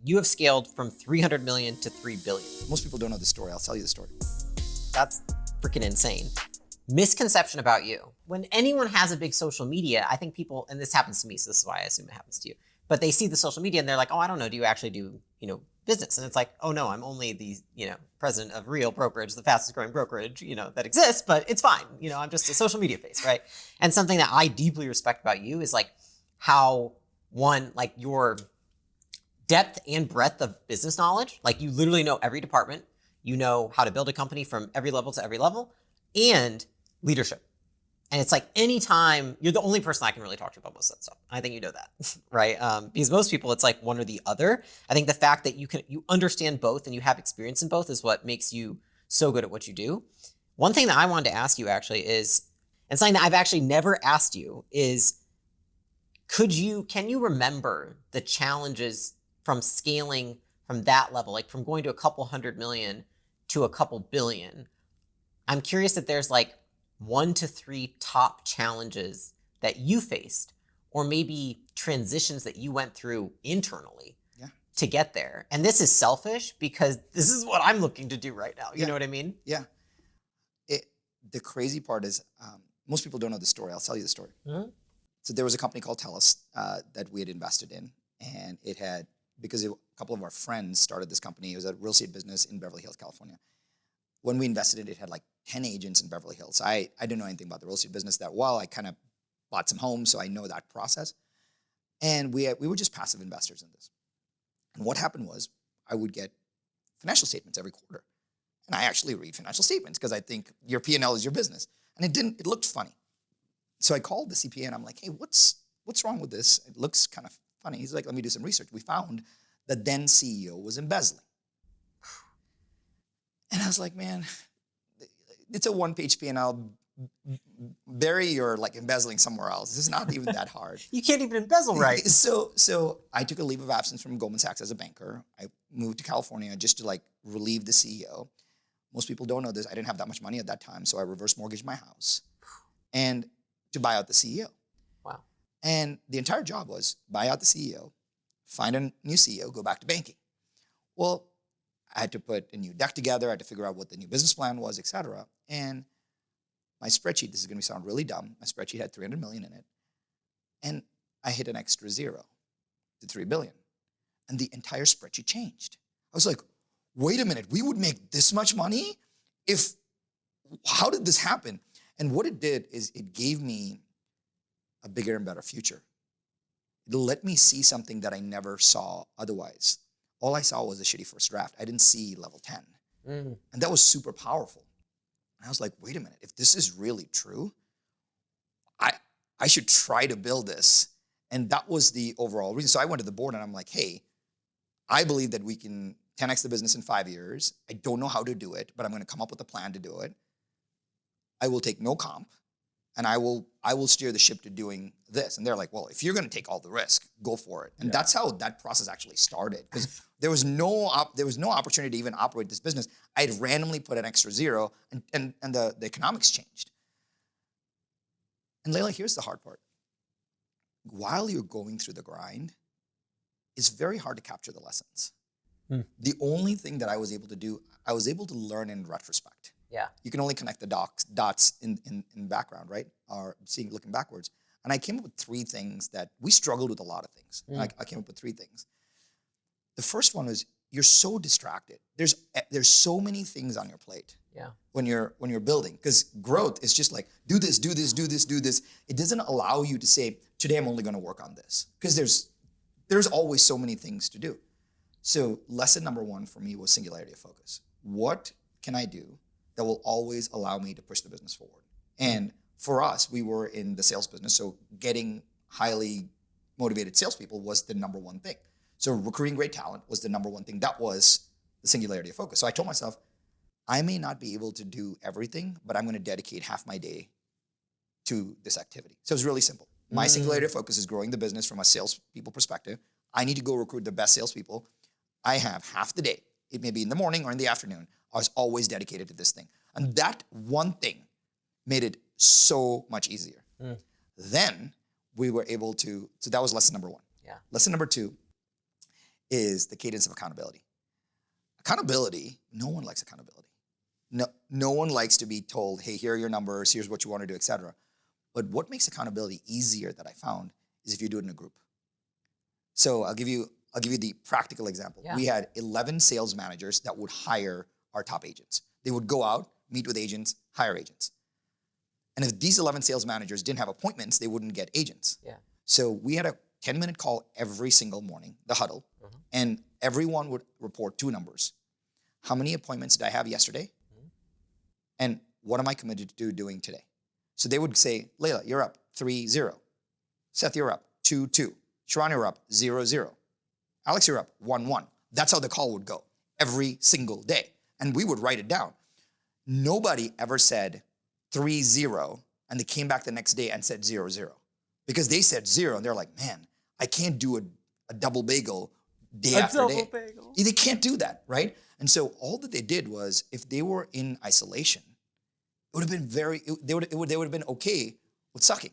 You have scaled from 300 million to 3 billion. Most people don't know the story. I'll tell you the story. That's freaking insane. Misconception about you. When anyone has a big social media, I think people, and this happens to me, so this is why I assume it happens to you, but they see the social media and they're like, oh, I don't know, do you actually do, business? And it's like, oh no, I'm only the, president of Real Brokerage, the fastest growing brokerage, that exists, but it's fine. I'm just a social media face, right? And something that I deeply respect about you is like how your depth and breadth of business knowledge, like you literally know every department, you know how to build a company from every level to every level, and leadership. And it's like anytime, you're the only person I can really talk to about most of that stuff. I think you know that, right? Because most people, it's like one or the other. I think the fact that you understand both and you have experience in both is what makes you so good at what you do. One thing that I wanted to ask you actually is, and something that I've actually never asked you is, can you remember the challenges from scaling from that level, like from going to a couple 100 million to a couple billion? I'm curious if there's like 1 to 3 top challenges that you faced, or maybe transitions that you went through internally to get there. And this is selfish because this is what I'm looking to do right now. You know what I mean? Yeah. The crazy part is most people don't know the story. I'll tell you the story. Mm-hmm. So there was a company called TELUS that we had invested in, and it had, because a couple of our friends started this company. It was a real estate business in Beverly Hills, California. When we invested in it, it had like 10 agents in Beverly Hills. I didn't know anything about the real estate business that well. I kind of bought some homes, so I know that process. And we were just passive investors in this. And what happened was I would get financial statements every quarter. And I actually read financial statements because I think your P&L is your business. And it looked funny. So I called the CPA and I'm like, hey, what's wrong with this? It looks kind of funny. He's like, let me do some research. We found the then CEO was embezzling. And I was like, man, it's a one-page P&L. Bury your like embezzling somewhere else. This is not even that hard. You can't even embezzle right. So I took a leave of absence from Goldman Sachs as a banker. I moved to California just to like relieve the CEO. Most people don't know this. I didn't have that much money at that time, so I reverse mortgaged my house and to buy out the CEO. Wow. And the entire job was buy out the CEO, find a new CEO, go back to banking. Well, I had to put a new deck together. I had to figure out what the new business plan was, et cetera. And my spreadsheet, this is going to sound really dumb. My spreadsheet had 300 million in it. And I hit an extra zero to 3 billion. And the entire spreadsheet changed. I was like, wait a minute, we would make this much money? How did this happen? And what it did is it gave me a bigger and better future. It let me see something that I never saw otherwise. All I saw was a shitty first draft. I didn't see level 10. And that was super powerful. And I was like, wait a minute, if this is really true, I should try to build this. And that was the overall reason. So I went to the board and I'm like, hey, I believe that we can 10x the business in 5 years. I don't know how to do it, but I'm going to come up with a plan to do it. I will take no comp, and I will steer the ship to doing this. And they're like, well, if you're going to take all the risk, go for it. And that's how that process actually started, because there was no opportunity to even operate this business. I had randomly put an extra zero, and the economics changed. And Leila, here's the hard part. While you're going through the grind, it's very hard to capture the lessons. The only thing that I was able to do, I was able to learn in retrospect. Yeah. You can only connect the dots in background, right? Or looking backwards. And I came up with 3 things that we struggled with a lot of things. I came up with 3 things. The first one was you're so distracted. There's so many things on your plate. Yeah. When you're building, because growth is just like do this, do this, do this, do this. It doesn't allow you to say today I'm only going to work on this, because there's always so many things to do. So lesson number 1 for me was singularity of focus. What can I do that will always allow me to push the business forward? And for us, we were in the sales business, so getting highly motivated salespeople was the number 1 thing. So recruiting great talent was the number 1 thing. That was the singularity of focus. So I told myself, I may not be able to do everything, but I'm going to dedicate half my day to this activity. So it's really simple. My singularity of focus is growing the business from a salespeople perspective. I need to go recruit the best salespeople. I have half the day. It may be in the morning or in the afternoon. I was always dedicated to this thing. And that one thing made it so much easier. Then we were able to, so that was lesson number 1. Yeah. Lesson number 2 is the cadence of accountability. Accountability, no one likes accountability. No one likes to be told, hey, here are your numbers, here's what you want to do, etc. But what makes accountability easier that I found is if you do it in a group. So I'll give you the practical example. Yeah. We had 11 sales managers that would hire our top agents. They would go out, meet with agents, hire agents. And if these 11 sales managers didn't have appointments, they wouldn't get agents. Yeah. So we had a 10-minute call every single morning, the huddle, and everyone would report 2 numbers. How many appointments did I have yesterday? And what am I committed to doing today? So they would say, Layla, you're up 3-0. Seth, you're up 2-2. Sharran, you're up 0-0. Alex, you're up 1-1. That's how the call would go every single day. And we would write it down. Nobody ever said 3-0 and they came back the next day and said 0-0. Because they said 0 and they're like, man, I can't do a double bagel day after day. Bagel. They can't do that, right? And so all that they did was, if they were in isolation, it would have been they would have been okay with sucking.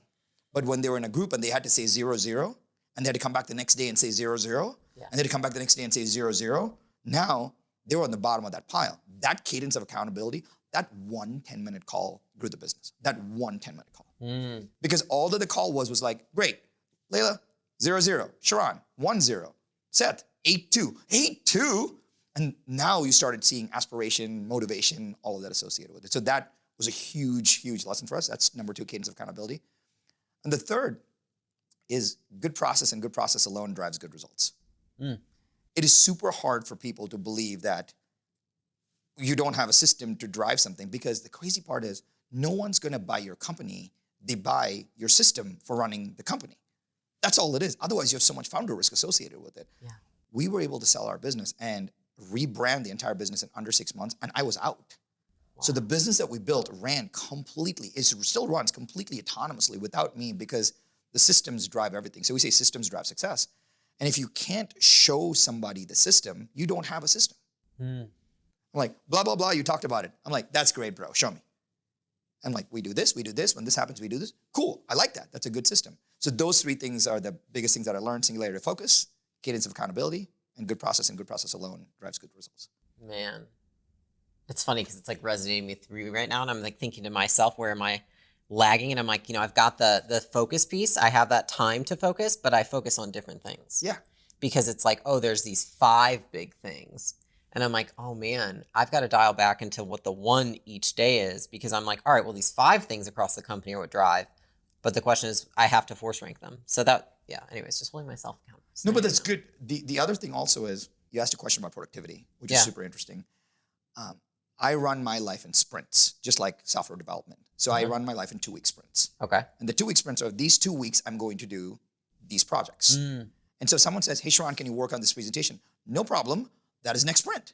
But when they were in a group and they had to say 0-0, and they had to come back the next day and say 0-0, and they had to come back the next day and say 0-0, now they were on the bottom of that pile. That cadence of accountability, that one 10-minute call grew the business. That one 10-minute call. Because all that the call was like, great, Layla, 0-0. Sharran, 1-0. Seth, 8-2. 8-2? And now you started seeing aspiration, motivation, all of that associated with it. So that was a huge, huge lesson for us. That's number 2, cadence of accountability. And the third is good process, and good process alone drives good results. It is super hard for people to believe that you don't have a system to drive something, because the crazy part is no one's going to buy your company. They buy your system for running the company. That's all it is. Otherwise, you have so much founder risk associated with it. Yeah. We were able to sell our business and rebrand the entire business in under 6 months, and I was out. Wow. So the business that we built ran completely, it still runs completely autonomously without me, because the systems drive everything. So we say systems drive success. And if you can't show somebody the system, you don't have a system. I'm like, blah, blah, blah, you talked about it. I'm like, that's great, bro, show me. I'm like, we do this, when this happens, we do this. Cool, I like that, that's a good system. So those 3 things are the biggest things that I learned: singularity focus, cadence of accountability, and good process alone drives good results. Man, it's funny because it's like resonating with me right now, and I'm like thinking to myself, where am I lagging? And I'm like, I've got the focus piece. I have that time to focus, but I focus on different things. Yeah. Because it's like, oh, there's these 5 big things. And I'm like, oh man, I've got to dial back into what the one each day is, because I'm like, all right, well, these 5 things across the company are what drive. But the question is, I have to force rank them. So that, anyways, just holding myself accountable. No, but that's good. The other thing also is, you asked a question about productivity, which is super interesting. I run my life in sprints, just like software development. So I run my life in 2-week sprints. Okay. And the 2-week sprints are, these 2 weeks, I'm going to do these projects. And so someone says, hey, Sharran, can you work on this presentation? No problem. That is next sprint.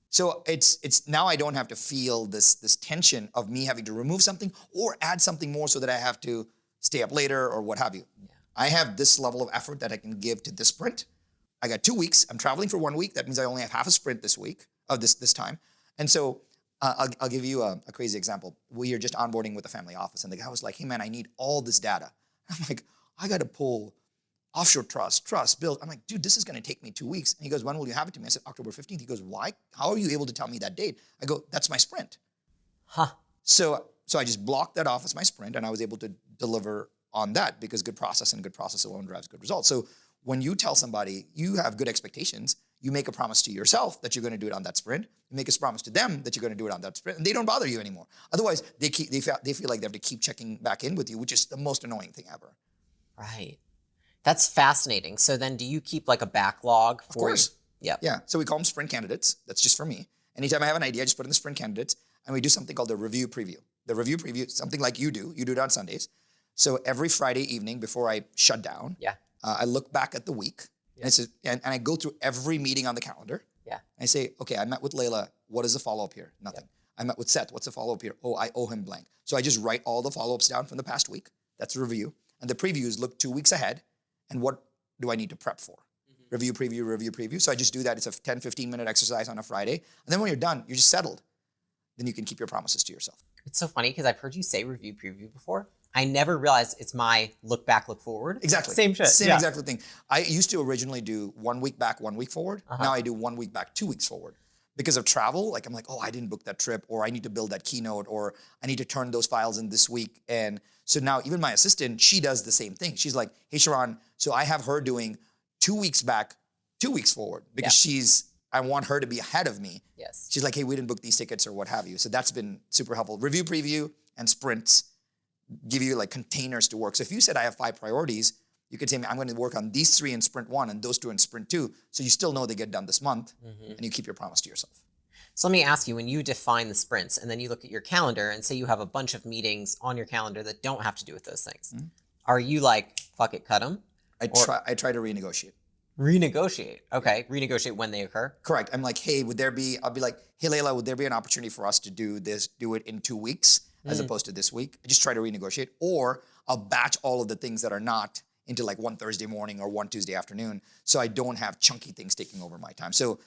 So it's now I don't have to feel this tension of me having to remove something or add something more so that I have to stay up later or what have you. Yeah. I have this level of effort that I can give to this sprint. I got 2 weeks. I'm traveling for 1 week. That means I only have half a sprint this week, of this time. And so I'll give you a crazy example. We are just onboarding with a family office, and the guy was like, hey man, I need all this data. I'm like, I got to pull offshore trust, bills. I'm like, dude, this is going to take me 2 weeks. And he goes, when will you have it to me? I said, October 15th. He goes, why? How are you able to tell me that date? I go, that's my sprint. So I just blocked that off as my sprint, and I was able to deliver on that, because good process and good process alone drives good results. So when you tell somebody you have good expectations, you make a promise to yourself that you're going to do it on that sprint. You make a promise to them that you're going to do it on that sprint, and they don't bother you anymore. Otherwise, they feel like they have to keep checking back in with you, which is the most annoying thing ever. Right. That's fascinating. So then do you keep like a backlog for— Of course. Yeah. So we call them sprint candidates. That's just for me. Anytime I have an idea, I just put in the sprint candidates, and we do something called the review preview. The review preview, something like you do it on Sundays. So every Friday evening before I shut down, I look back at the week, and I go through every meeting on the calendar. And I say, okay, I met with Layla. What is the follow-up here? Nothing. I met with Seth. What's the follow-up here? Oh, I owe him blank. So I just write all the follow-ups down from the past week. That's a review. And the previews look 2 weeks ahead. And what do I need to prep for? Review, preview. So I just do that. It's a 10, 15-minute exercise on a Friday. And then when you're done, you're just settled. Then you can keep your promises to yourself. It's so funny because I've heard you say review preview before. I never realized it's my look back, look forward. Exactly. Same shit. Same Yeah. exact thing. I used to originally do 1 week back, 1 week forward. Now I do 1 week back, 2 weeks forward. Because of travel, like I'm like, oh, I didn't book that trip, or I need to build that keynote, or I need to turn those files in this week. And so now even my assistant, she does the same thing. She's like, hey, Sharran, so I have her doing 2 weeks back, 2 weeks forward, because I want her to be ahead of me. Yes. She's like, hey, we didn't book these tickets or what have you. So that's been super helpful. Review, preview, and sprints give you like containers to work. So if you said I have 5 priorities, you could say, I'm going to work on these 3 in sprint 1 and those 2 in sprint 2. So you still know they get done this month, and you keep your promise to yourself. So let me ask you, when you define the sprints and then you look at your calendar and say you have a bunch of meetings on your calendar that don't have to do with those things, are you like, fuck it, cut them? I try to renegotiate. Renegotiate. Okay. Renegotiate when they occur. Correct. I'm like, hey, I'll be like, hey, Layla, would there be an opportunity for us to do it in 2 weeks as opposed to this week? I just try to renegotiate, or I'll batch all of the things that are not into like one Thursday morning or one Tuesday afternoon, so I don't have chunky things taking over my time. So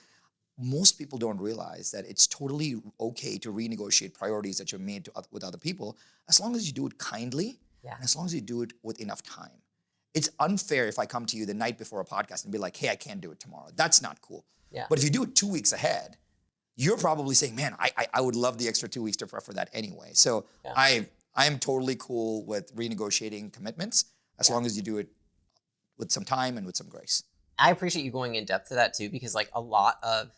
most people don't realize that it's totally okay to renegotiate priorities that you've made with other people, as long as you do it kindly, and as long as you do it with enough time. It's unfair if I come to you the night before a podcast and be like, hey, I can't do it tomorrow. That's not cool. Yeah. But if you do it 2 weeks ahead, you're probably saying, man, I would love the extra 2 weeks to prep for that anyway. So I am totally cool with renegotiating commitments, as long as you do it with some time and with some grace. I appreciate you going in depth to that too, because like a lot of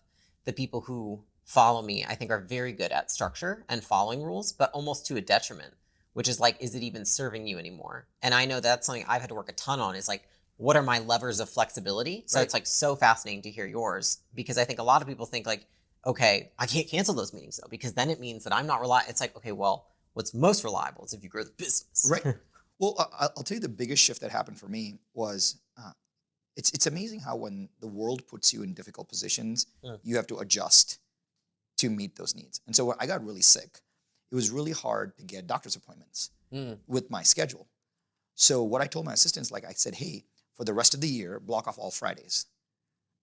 the people who follow me, I think, are very good at structure and following rules, but almost to a detriment, which is like, is it even serving you anymore? And I know that's something I've had to work a ton on, is like, what are my levers of flexibility? So it's like so fascinating to hear yours, because I think a lot of people think like, okay, I can't cancel those meetings though, because then it means that I'm not reliable. It's like, okay, well, what's most reliable is if you grow the business. Right. Well, I'll tell you the biggest shift that happened for me was, it's amazing how when the world puts you in difficult positions, you have to adjust to meet those needs. And so when I got really sick, it was really hard to get doctor's appointments with my schedule. So what I told my assistants, like I said, hey, for the rest of the year, block off all Fridays.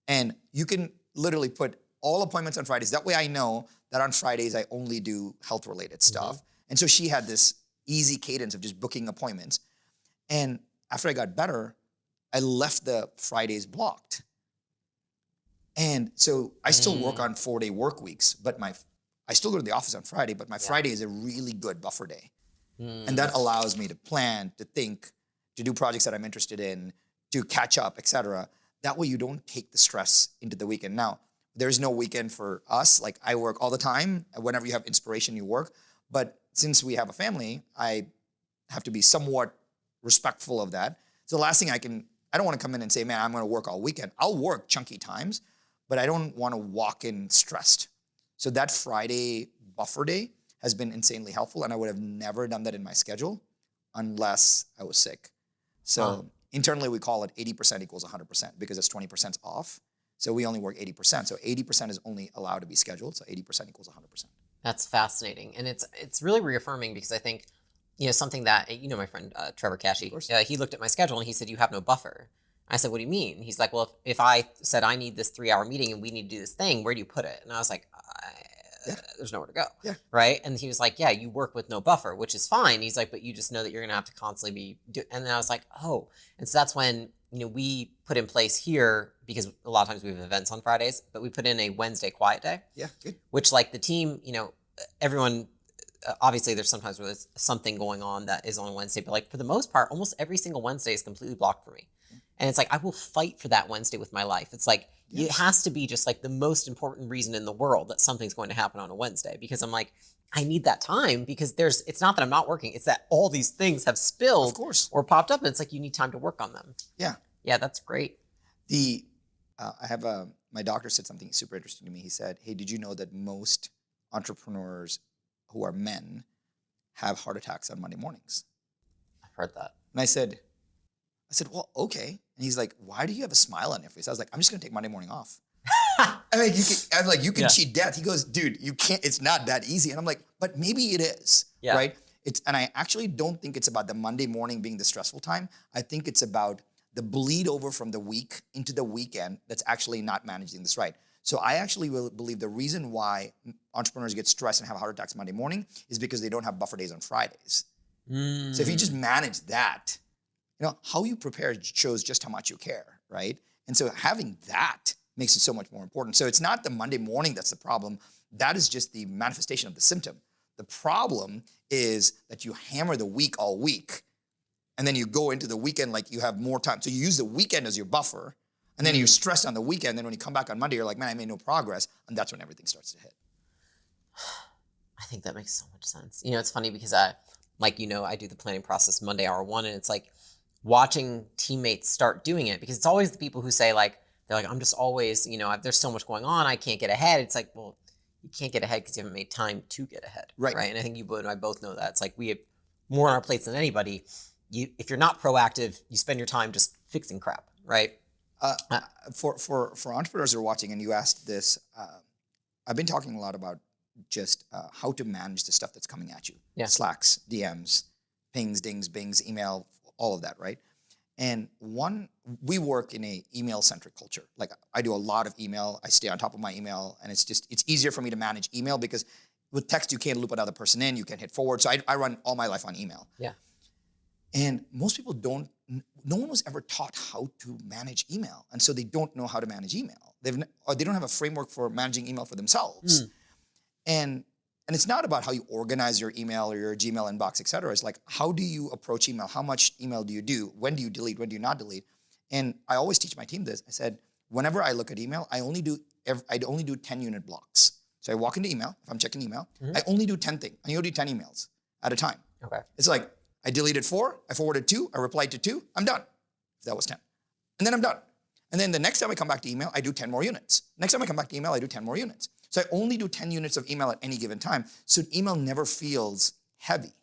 And you can literally put all appointments on Fridays. That way I know that on Fridays I only do health-related stuff. And so she had this easy cadence of just booking appointments. And after I got better, I left the Fridays blocked. And so I still work on 4-day work weeks, but I still go to the office on Friday, but my Friday is a really good buffer day. And that allows me to plan, to think, to do projects that I'm interested in, to catch up, etc. That way you don't take the stress into the weekend. Now, there's no weekend for us. Like I work all the time. Whenever you have inspiration, you work. But since we have a family, I have to be somewhat respectful of that. So the last thing I don't want to come in and say, man, I'm going to work all weekend. I'll work chunky times, but I don't want to walk in stressed. So that Friday buffer day has been insanely helpful, and I would have never done that in my schedule unless I was sick. So internally we call it 80% equals 100% because it's 20% off. So we only work 80%. So 80% is only allowed to be scheduled. So 80% equals 100%. That's fascinating. And it's really reaffirming, because I think, something that, my friend Trevor Cashy, he looked at my schedule and he said, you have no buffer. I said, what do you mean? He's like, well, if I said I need this 3-hour meeting and we need to do this thing, where do you put it? And I was like, there's nowhere to go. Right. And he was like, yeah, you work with no buffer, which is fine. He's like, but you just know that you're going to have to constantly and then I was like, oh. And so that's when, we put in place here, because a lot of times we have events on Fridays, but we put in a Wednesday quiet day. Yeah, good. Which, like, the team, everyone, obviously there's sometimes where there's something going on that is on Wednesday, but like for the most part, almost every single Wednesday is completely blocked for me. And it's like, I will fight for that Wednesday with my life. It's like, it has to be just like the most important reason in the world that something's going to happen on a Wednesday, because I'm like, I need that time, because it's not that I'm not working. It's that all these things have spilled or popped up, and it's like, you need time to work on them. Yeah. Yeah, that's great. I have my doctor said something super interesting to me. He said, hey, did you know that most entrepreneurs who are men have heart attacks on Monday mornings? I've heard that. And I said, well, okay. And he's like, why do you have a smile on your face? I was like, I'm just going to take Monday morning off. You can cheat death. He goes, dude, you can't, it's not that easy. And I'm like, but maybe it is, right? And I actually don't think it's about the Monday morning being the stressful time. I think it's about the bleed over from the week into the weekend that's actually not managing this right. So I actually believe the reason why entrepreneurs get stressed and have heart attacks Monday morning is because they don't have buffer days on Fridays. So if you just manage that, how you prepare shows just how much you care, right? And so having that makes it so much more important. So it's not the Monday morning that's the problem. That is just the manifestation of the symptom. The problem is that you hammer the week all week, and then you go into the weekend like you have more time. So you use the weekend as your buffer, and then you're stressed on the weekend. Then when you come back on Monday, you're like, man, I made no progress. And that's when everything starts to hit. I think that makes so much sense. It's funny because I do the planning process Monday, hour one, and it's like watching teammates start doing it, because it's always the people who say they're like, I'm just always, there's so much going on, I can't get ahead. It's like, well, you can't get ahead because you haven't made time to get ahead. Right. And I think you and I both know that. It's like we have more on our plates than anybody. If you're not proactive, you spend your time just fixing crap, right? For entrepreneurs who are watching, and you asked this, I've been talking a lot about just how to manage the stuff that's coming at you. Yeah. Slacks, DMs, pings, dings, bings, email, all of that, right? And we work in a email-centric culture. Like I do a lot of email. I stay on top of my email, and it's easier for me to manage email because with text, you can't loop another person in, you can hit forward. So I run all my life on email. Yeah. And most people no one was ever taught how to manage email. And so they don't know how to manage email. Or they don't have a framework for managing email for themselves. And it's not about how you organize your email or your Gmail inbox, et cetera. It's like, how do you approach email? How much email do you do? When do you delete? When do you not delete? And I always teach my team this. I said, whenever I look at email, I only do 10-unit blocks. So I walk into email, if I'm checking email, I only do 10 things. I only do 10 emails at a time. Okay. It's like, I deleted 4, I forwarded 2, I replied to 2, I'm done. That was 10. And then I'm done. And then the next time I come back to email, I do 10 more units. Next time I come back to email, I do 10 more units. So I only do 10 units of email at any given time. So email never feels heavy.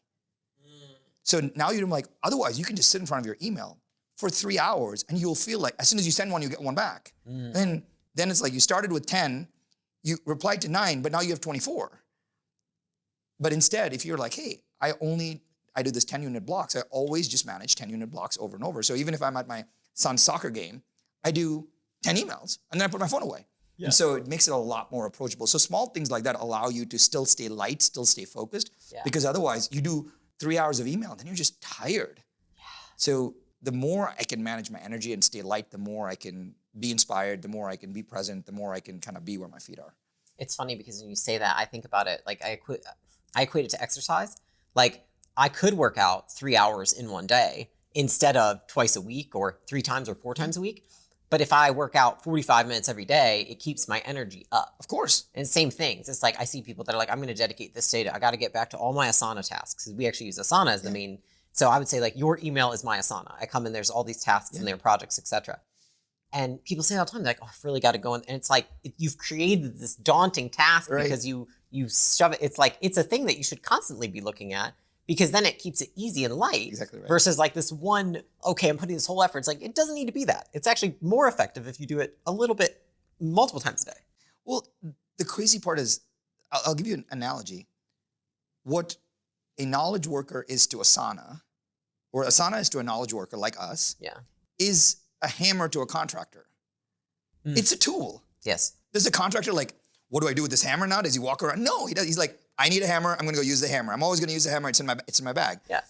So now you're like, otherwise you can just sit in front of your email for 3 hours and you'll feel like as soon as you send one, you get one back. And then it's like you started with 10, you replied to 9, but now you have 24. But instead, if you're like, hey, I do this 10-unit blocks, I always just manage 10-unit blocks over and over. So even if I'm at my son's soccer game, I do 10 emails and then I put my phone away. Yeah. And so it makes it a lot more approachable. So small things like that allow you to still stay light, still stay focused, because otherwise you do 3 hours of email and then you're just tired. Yeah. So the more I can manage my energy and stay light, the more I can be inspired, the more I can be present, the more I can kind of be where my feet are. It's funny because when you say that, I think about it, like I equate it to exercise. Like I could work out 3 hours in one day instead of twice a week or 3 times or 4 times a week. But if I work out 45 minutes every day, it keeps my energy up. Of course. And same things. It's like I see people that are like, I'm going to dedicate this day to, I got to get back to all my Asana tasks. Because we actually use Asana as the main. So I would say like your email is my Asana. I come in, there's all these tasks and their projects, etc. And people say all the time, they're like, oh, I've really got to go in. And it's like, you've created this daunting task because you shove it. It's like, it's a thing that you should constantly be looking at. Because then it keeps it easy and light. Exactly right. Versus like this one, okay, I'm putting this whole effort. It's like, it doesn't need to be that. It's actually more effective if you do it a little bit, multiple times a day. Well, the crazy part is, I'll give you an analogy. What a knowledge worker is to Asana, or Asana is to a knowledge worker like us, is a hammer to a contractor. It's a tool. Yes. Does a contractor like, what do I do with this hammer now? Does he walk around? No, he does. He's like, I need a hammer. I'm going to go use the hammer. I'm always going to use the hammer. It's in my bag. Yeah.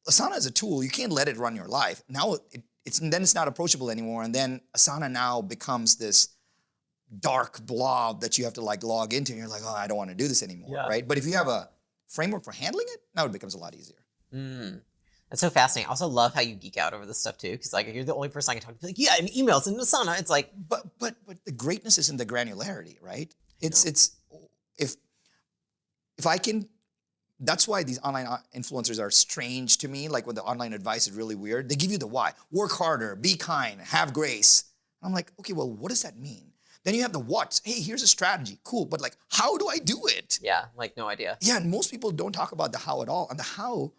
Asana is a tool. You can't let it run your life. Now it's not approachable anymore. And then Asana now becomes this dark blob that you have to like log into. And you're like, oh, I don't want to do this anymore, right? But if you have a framework for handling it, now it becomes a lot easier. That's so fascinating. I also love how you geek out over this stuff too, because like you're the only person I can talk to. Like, yeah, in emails in Asana, it's like, but the greatness is in the granularity, right? If I can, that's why these online influencers are strange to me. Like when the online advice is really weird, they give you the why. Work harder, be kind, have grace. I'm like, okay, well, what does that mean? Then you have the what's. Hey, here's a strategy. Cool, but like, how do I do it? Yeah, like no idea. Yeah, and most people don't talk about the how at all. And the how,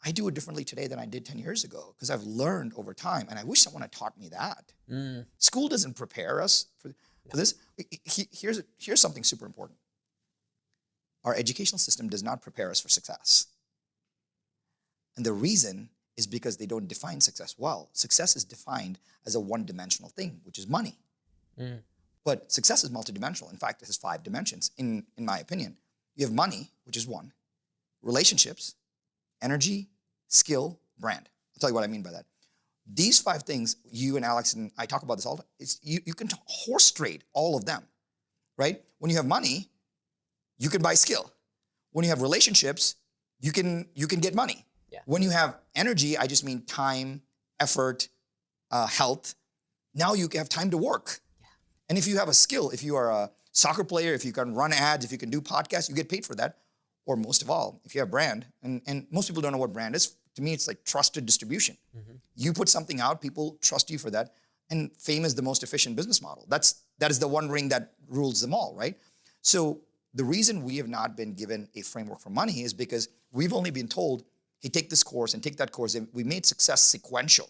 I do it differently today than I did 10 years ago because I've learned over time. And I wish someone had taught me that. School doesn't prepare us for this. Here's something super important. Our educational system does not prepare us for success. And the reason is because they don't define success well. Success is defined as a one-dimensional thing, which is money. But success is multidimensional. In fact, it has 5 dimensions, in my opinion. You have money, which is 1, relationships, energy, skill, brand. I'll tell you what I mean by that. These 5 things, you and Alex and I talk about this all the time. You can horse trade all of them, right? When you have money, you can buy skill. When you have relationships, you can get money. Yeah. When you have energy, I just mean time, effort, health. Now you have time to work. Yeah. And if you have a skill, if you are a soccer player, if you can run ads, if you can do podcasts, you get paid for that. Or most of all, if you have brand, and most people don't know what brand is. To me, it's like trusted distribution. Mm-hmm. You put something out, people trust you for that. And fame is the most efficient business model. That is the one ring that rules them all, right? So the reason we have not been given a framework for money is because we've only been told, hey, take this course and take that course. And we made success sequential.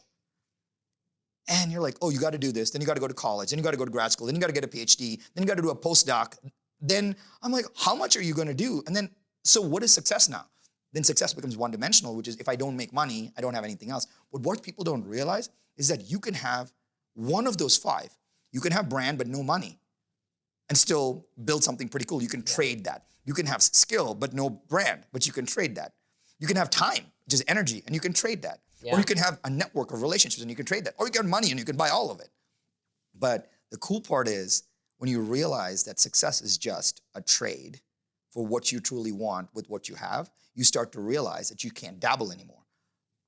And you're like, oh, you got to do this. Then you got to go to college. Then you got to go to grad school. Then you got to get a PhD. Then you got to do a postdoc. Then I'm like, how much are you going to do? And then, so what is success now? Then success becomes one-dimensional, which is if I don't make money, I don't have anything else. But what people don't realize is that you can have one of those 5. You can have brand but no money and still build something pretty cool. You can trade that. You can have skill but no brand, but you can trade that. You can have time, which is energy, and you can trade that. Yeah. Or you can have a network of relationships and you can trade that. Or you can have money and you can buy all of it. But the cool part is when you realize that success is just a trade for what you truly want with what you have, you start to realize that you can't dabble anymore.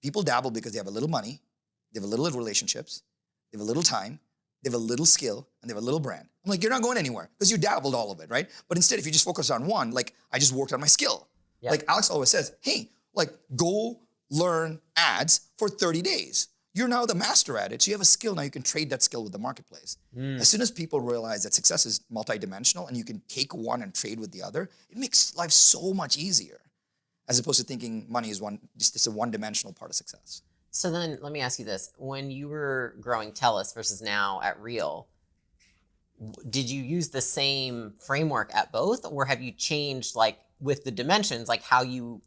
People dabble because they have a little money, they have a little relationships, they have a little time, they have a little skill, and they have a little brand. I'm like, you're not going anywhere because you dabbled all of it, right? But instead, if you just focus on one, like I just worked on my skill. Yep. Like Alex always says, hey, like go learn ads for 30 days. You're now the master at it. So you have a skill. Now you can trade that skill with the marketplace. As soon as people realize that success is multidimensional and you can take one and trade with the other, it makes life so much easier as opposed to thinking money is just a one-dimensional part of success. So then let me ask you this. When you were growing TELUS versus now at Real, did you use the same framework at both, or have you changed like with the dimensions, like how you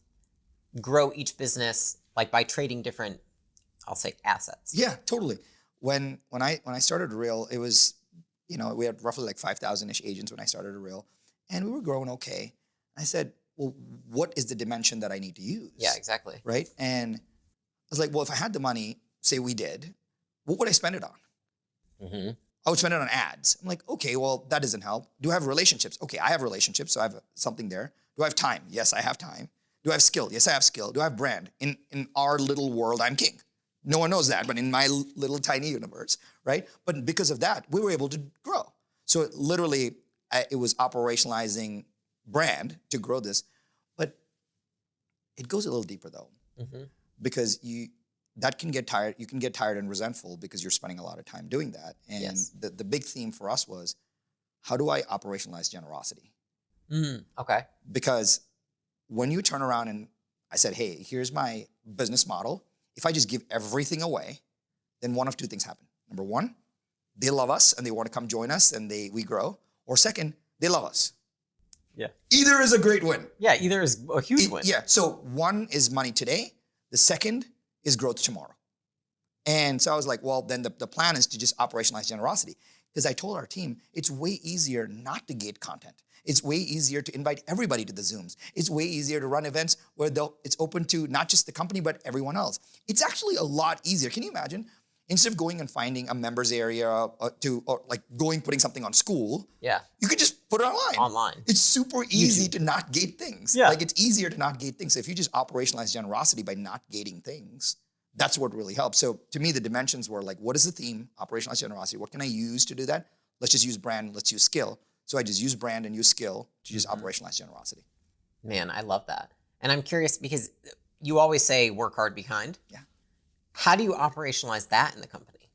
grow each business, like by trading different, I'll say, assets? Yeah, totally. When I started Real, it was, we had roughly like 5,000-ish agents when I started Real, and we were growing okay. I said, well, what is the dimension that I need to use? Yeah, exactly. Right? And I was like, well, if I had the money, say we did, what would I spend it on? Mm-hmm. I would spend it on ads. I'm like, okay, well, that doesn't help. Do I have relationships? Okay, I have relationships, so I have something there. Do I have time? Yes, I have time. Do I have skill? Yes, I have skill. Do I have brand? In our little world, I'm king. No one knows that, but in my little tiny universe, right? But because of that, we were able to grow. So it was operationalizing brand to grow this. But it goes a little deeper though, because that can get tired. You can get tired and resentful because you're spending a lot of time doing that. And yes. the big theme for us was, how do I operationalize generosity? Okay. Because when you turn around and I said, hey, here's my business model. If I just give everything away, then one of 2 things happen. Number 1, they love us and they want to come join us and we grow. Or second, they love us. Yeah. Either is a great win. Yeah, either is a huge win. Yeah, so one is money today. The second is growth tomorrow. And so I was like, well, then the plan is to just operationalize generosity. Because I told our team, it's way easier not to gate content. It's way easier to invite everybody to the Zooms. It's way easier to run events where it's open to not just the company, but everyone else. It's actually a lot easier. Can you imagine? Instead of going and finding a members area or putting something on school, you could just put it online. It's super easy to not gate things. Yeah. Like it's easier to not gate things. So if you just operationalize generosity by not gating things, that's what really helps. So to me, the dimensions were like, what is the theme? Operationalize generosity. What can I use to do that? Let's just use brand. Let's use skill. So I just use brand and use skill to just operationalize generosity. Man, I love that. And I'm curious because you always say work hard, be kind. Yeah. How do you operationalize that in the company?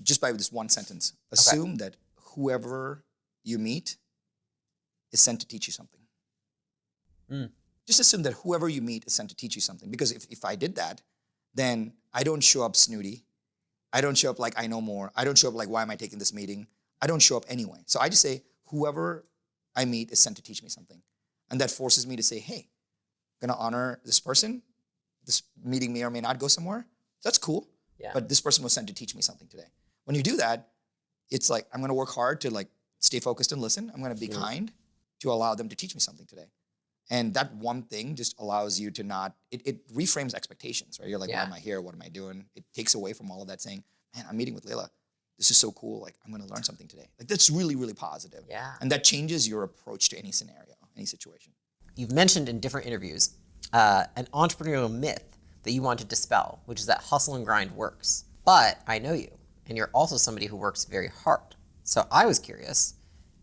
Just by this one sentence. Assume that whoever you meet is sent to teach you something. Just assume that whoever you meet is sent to teach you something. Because if I did that, then I don't show up snooty. I don't show up like I know more. I don't show up like, why am I taking this meeting? I don't show up anyway. So I just say, whoever I meet is sent to teach me something. And that forces me to say, hey, I'm going to honor this person. This meeting may or may not go somewhere. That's cool. Yeah. But this person was sent to teach me something today. When you do that, it's like, I'm going to work hard to like stay focused and listen. I'm going to be kind to allow them to teach me something today. And that one thing just allows you to not, it reframes expectations, right? You're like, Yeah. why am I here? What am I doing? It takes away from all of that saying, man, I'm meeting with Layla. This is so cool. Like, I'm going to learn something today. Like, that's really, really positive. Yeah. And that changes your approach to any scenario, any situation. You've mentioned in different interviews an entrepreneurial myth that you want to dispel, which is that hustle and grind works. But I know you, and you're also somebody who works very hard. So I was curious,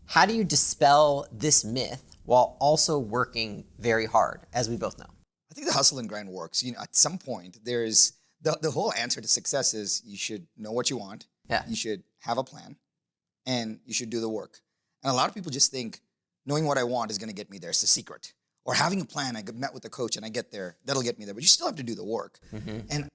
how do you dispel this myth while also working very hard, as we both know? I think the hustle and grind works. You know, at some point, there's the whole answer to success is you should know what you want. Yeah. You should have a plan, and you should do the work. And a lot of people just think knowing what I want is going to get me there. It's the secret. Or having a plan, I met with a coach and I get there, that'll get me there. But you still have to do the work.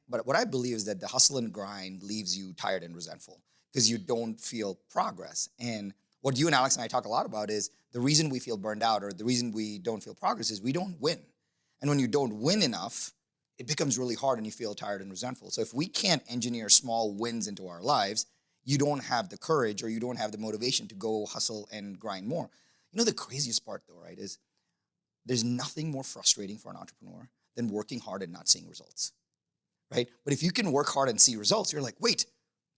But what I believe is that the hustle and grind leaves you tired and resentful because you don't feel progress. And what you and Alex and I talk a lot about is the reason we feel burned out or the reason we don't feel progress is we don't win. And when you don't win enough, it becomes really hard and you feel tired and resentful. So if we can't engineer small wins into our lives, you don't have the courage or you don't have the motivation to go hustle and grind more. You know, the craziest part though, right, is there's nothing more frustrating for an entrepreneur than working hard and not seeing results, right? But if you can work hard and see results, you're like, wait,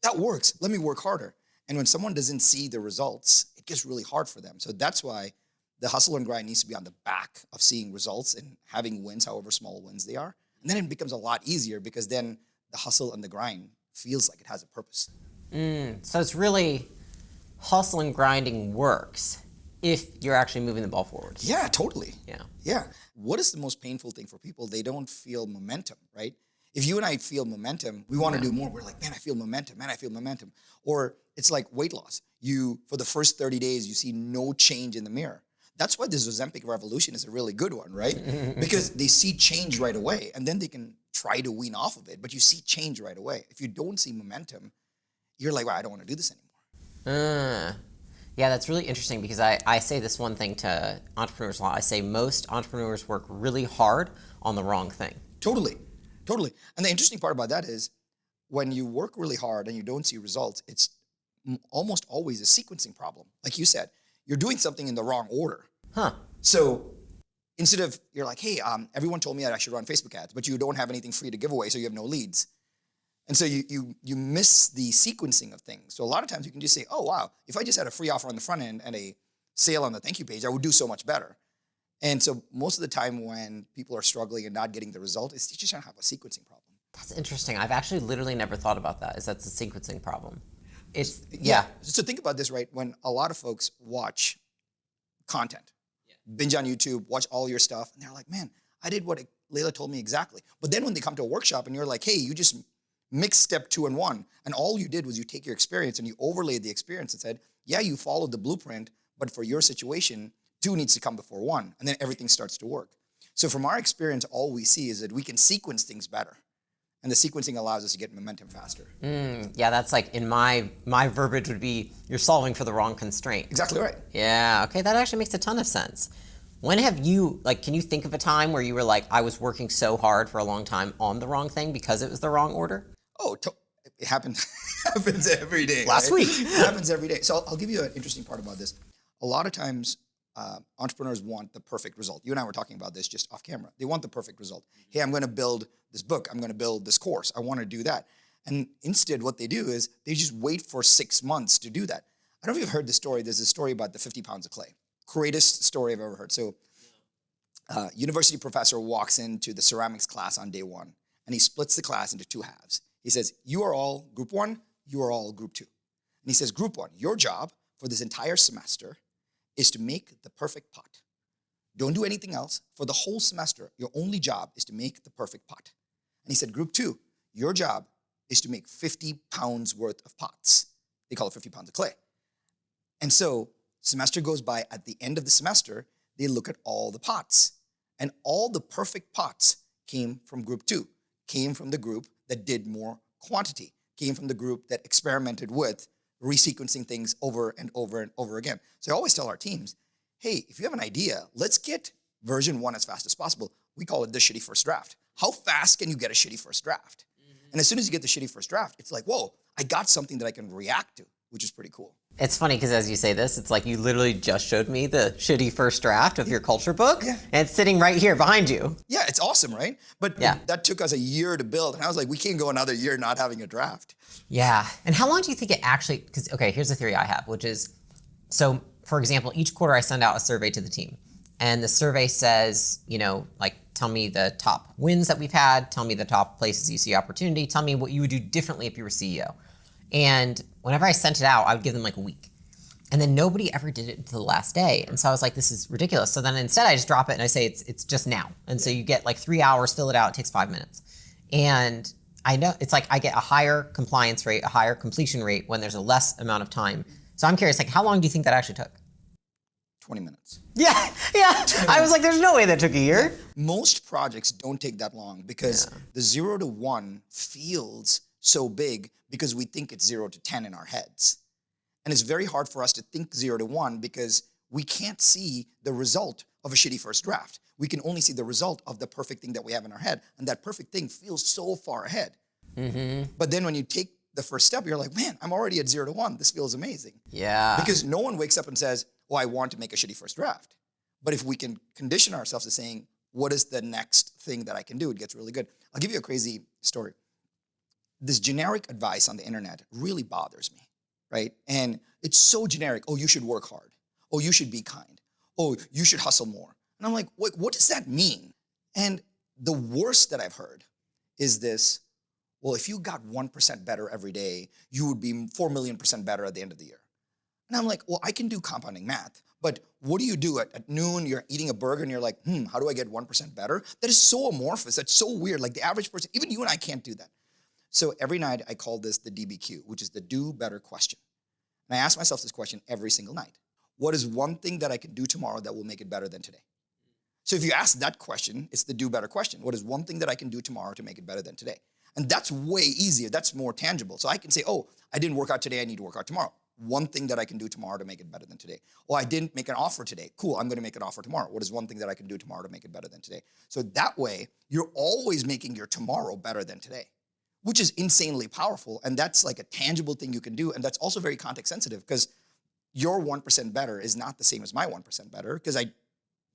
that works. Let me work harder. And when someone doesn't see the results, it gets really hard for them. So that's why the hustle and grind needs to be on the back of seeing results and having wins, however small wins they are. And then it becomes a lot easier because then the hustle and the grind feels like it has a purpose. So it's really hustle and grinding works if you're actually moving the ball forward. Yeah, totally. Yeah. Yeah. What is the most painful thing for people? They don't feel momentum, right? If you and I feel momentum, we want to do more. We're like, man, I feel momentum. Man, I feel momentum. Or it's like weight loss. For the first 30 days, you see no change in the mirror. That's why this Ozempic revolution is a really good one, right? Because they see change right away and then they can try to wean off of it, but you see change right away. If you don't see momentum, you're like, well, I don't want to do this anymore. Yeah, that's really interesting because I say this one thing to entrepreneurs a lot. I say most entrepreneurs work really hard on the wrong thing. Totally. And the interesting part about that is when you work really hard and you don't see results, it's almost always a sequencing problem. Like you said, you're doing something in the wrong order. So instead of, you're like, hey, everyone told me that I should run Facebook ads, but you don't have anything free to give away, so you have no leads. And so you miss the sequencing of things. So a lot of times you can just say, oh, wow, if I just had a free offer on the front end and a sale on the thank you page, I would do so much better. And so most of the time when people are struggling and not getting the result, it's you just don't have a sequencing problem. That's interesting. I've actually literally never thought about that, is that's a sequencing problem. So think about this, right? When a lot of folks watch content, binge on YouTube, watch all your stuff, and they're like, man, I did what Layla told me exactly. But then when they come to a workshop and you're like, hey, you just mix step 2 and 1, and all you did was you take your experience and you overlaid the experience and said, yeah, you followed the blueprint, but for your situation, 2 needs to come before 1, and then everything starts to work. So from our experience, all we see is that we can sequence things better. And the sequencing allows us to get momentum faster. Yeah, that's like in my verbiage would be you're solving for the wrong constraint. Exactly right. Yeah, okay, that actually makes a ton of sense. When have you, can you think of a time where you were like, I was working so hard for a long time on the wrong thing because it was the wrong order? Oh, it happens every day. Last right? week. It happens every day. So I'll give you an interesting part about this. A lot of times, entrepreneurs want the perfect result. You and I were talking about this just off camera. They want the perfect result. Hey, I'm going to build this book. I'm going to build this course. I want to do that. And instead, what they do is they just wait for 6 months to do that. I don't know if you've heard this story. There's a story about the 50 pounds of clay. Greatest story I've ever heard. So university professor walks into the ceramics class on day 1, and he splits the class into 2 halves. He says, you are all group 1, you are all group 2. And he says, group 1, your job for this entire semester is to make the perfect pot. Don't do anything else. For the whole semester, your only job is to make the perfect pot. And he said, group 2, your job is to make 50 pounds worth of pots. They call it 50 pounds of clay. And so semester goes by. At the end of the semester, they look at all the pots. And all the perfect pots came from group 2, came from the group that did more quantity, came from the group that experimented with resequencing things over and over and over again. So I always tell our teams, hey, if you have an idea, let's get version 1 as fast as possible. We call it the shitty first draft. How fast can you get a shitty first draft? And as soon as you get the shitty first draft, it's like, whoa, I got something that I can react to. which is pretty cool. It's funny because as you say this, it's like you literally just showed me the shitty first draft of your culture book, Yeah. and it's sitting right here behind you. Yeah, it's awesome, right? But Yeah. that took us a year to build. And I was like, we can't go another year not having a draft. Yeah. And how long do you think it actually, because, okay, here's the theory I have, which is, so for example, each quarter I send out a survey to the team. And the survey says, like, tell me the top wins that we've had, tell me the top places you see opportunity, tell me what you would do differently if you were CEO. And whenever I sent it out, I would give them like a week. And then nobody ever did it until the last day. And so I was like, this is ridiculous. So then instead I just drop it and I say, it's just now. And so you get like 3 hours, fill it out, it takes 5 minutes. And I know it's like I get a higher compliance rate, a higher completion rate when there's a less amount of time. So I'm curious, like, how long do you think that actually took? 20 minutes. Yeah. I was like, there's no way that took a year. Most projects don't take that long because the 0 to 1 feels so big because we think it's 0 to 10 in our heads. And it's very hard for us to think 0 to 1 because we can't see the result of a shitty first draft. We can only see the result of the perfect thing that we have in our head. And that perfect thing feels so far ahead. Mm-hmm. But then when you take the first step, you're like, man, I'm already at 0 to 1. This feels amazing. Yeah. Because no one wakes up and says, oh, I want to make a shitty first draft. But if we can condition ourselves to saying, what is the next thing that I can do? It gets really good. I'll give you a crazy story. This generic advice on the internet really bothers me, right? And it's so generic. Oh, you should work hard. Oh, you should be kind. Oh, you should hustle more. And I'm like, what does that mean? And the worst that I've heard is this, well, if you got 1% better every day, you would be 4 million% better at the end of the year. And I'm like, well, I can do compounding math, but what do you do at noon? You're eating a burger and you're like, how do I get 1% better? That is so amorphous. That's so weird. Like the average person, even you and I can't do that. So every night I call this the DBQ, which is the do better question. And I ask myself this question every single night. What is one thing that I can do tomorrow that will make it better than today? So if you ask that question, it's the do better question. What is one thing that I can do tomorrow to make it better than today? And that's way easier. That's more tangible. So I can say, oh, I didn't work out today. I need to work out tomorrow. One thing that I can do tomorrow to make it better than today. Oh, I didn't make an offer today. Cool, I'm going to make an offer tomorrow. What is one thing that I can do tomorrow to make it better than today? So that way, you're always making your tomorrow better than today, which is insanely powerful. And that's like a tangible thing you can do. And that's also very context sensitive because your 1% better is not the same as my 1% better because I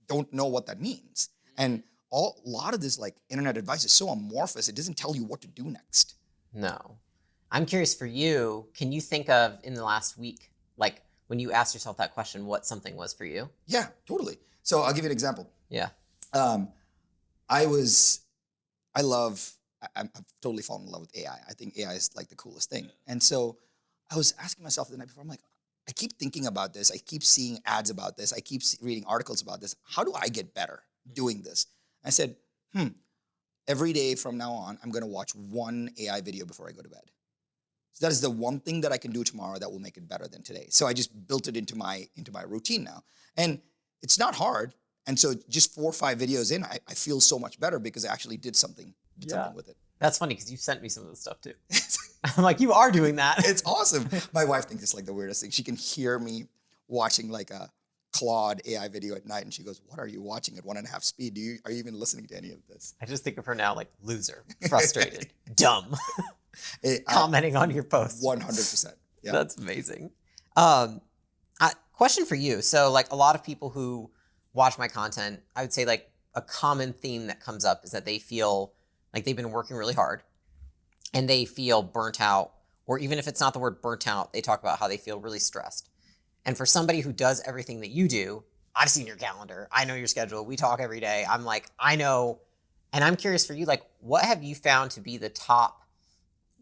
don't know what that means. And a lot of this like internet advice is so amorphous. It doesn't tell you what to do next. No. I'm curious for you, can you think of in the last week, like when you asked yourself that question, what something was for you? Yeah, totally. So I'll give you an example. Yeah. I've totally fallen in love with AI. I think AI is like the coolest thing. And so I was asking myself the night before, I'm like, I keep thinking about this. I keep seeing ads about this. I keep reading articles about this. How do I get better doing this? I said, every day from now on, I'm going to watch one AI video before I go to bed. So that is the one thing that I can do tomorrow that will make it better than today. So I just built it into my routine now. And it's not hard. And so just 4 or 5 videos in, I feel so much better because I actually did something with it. That's funny because you sent me some of this stuff too. I'm like, you are doing that. It's awesome. My wife thinks it's like the weirdest thing. She can hear me watching like a Claude AI video at night and she goes, what are you watching at 1.5 speed? Are you even listening to any of this? I just think of her now like loser, frustrated, dumb, commenting on your posts. 100%. Yeah. That's amazing. Question for you. So like a lot of people who watch my content, I would say like a common theme that comes up is that they feel like they've been working really hard and they feel burnt out, or even if it's not the word burnt out, they talk about how they feel really stressed. And for somebody who does everything that you do, I've seen your calendar, I know your schedule, we talk every day. I'm like, I know, and I'm curious for you, like what have you found to be the top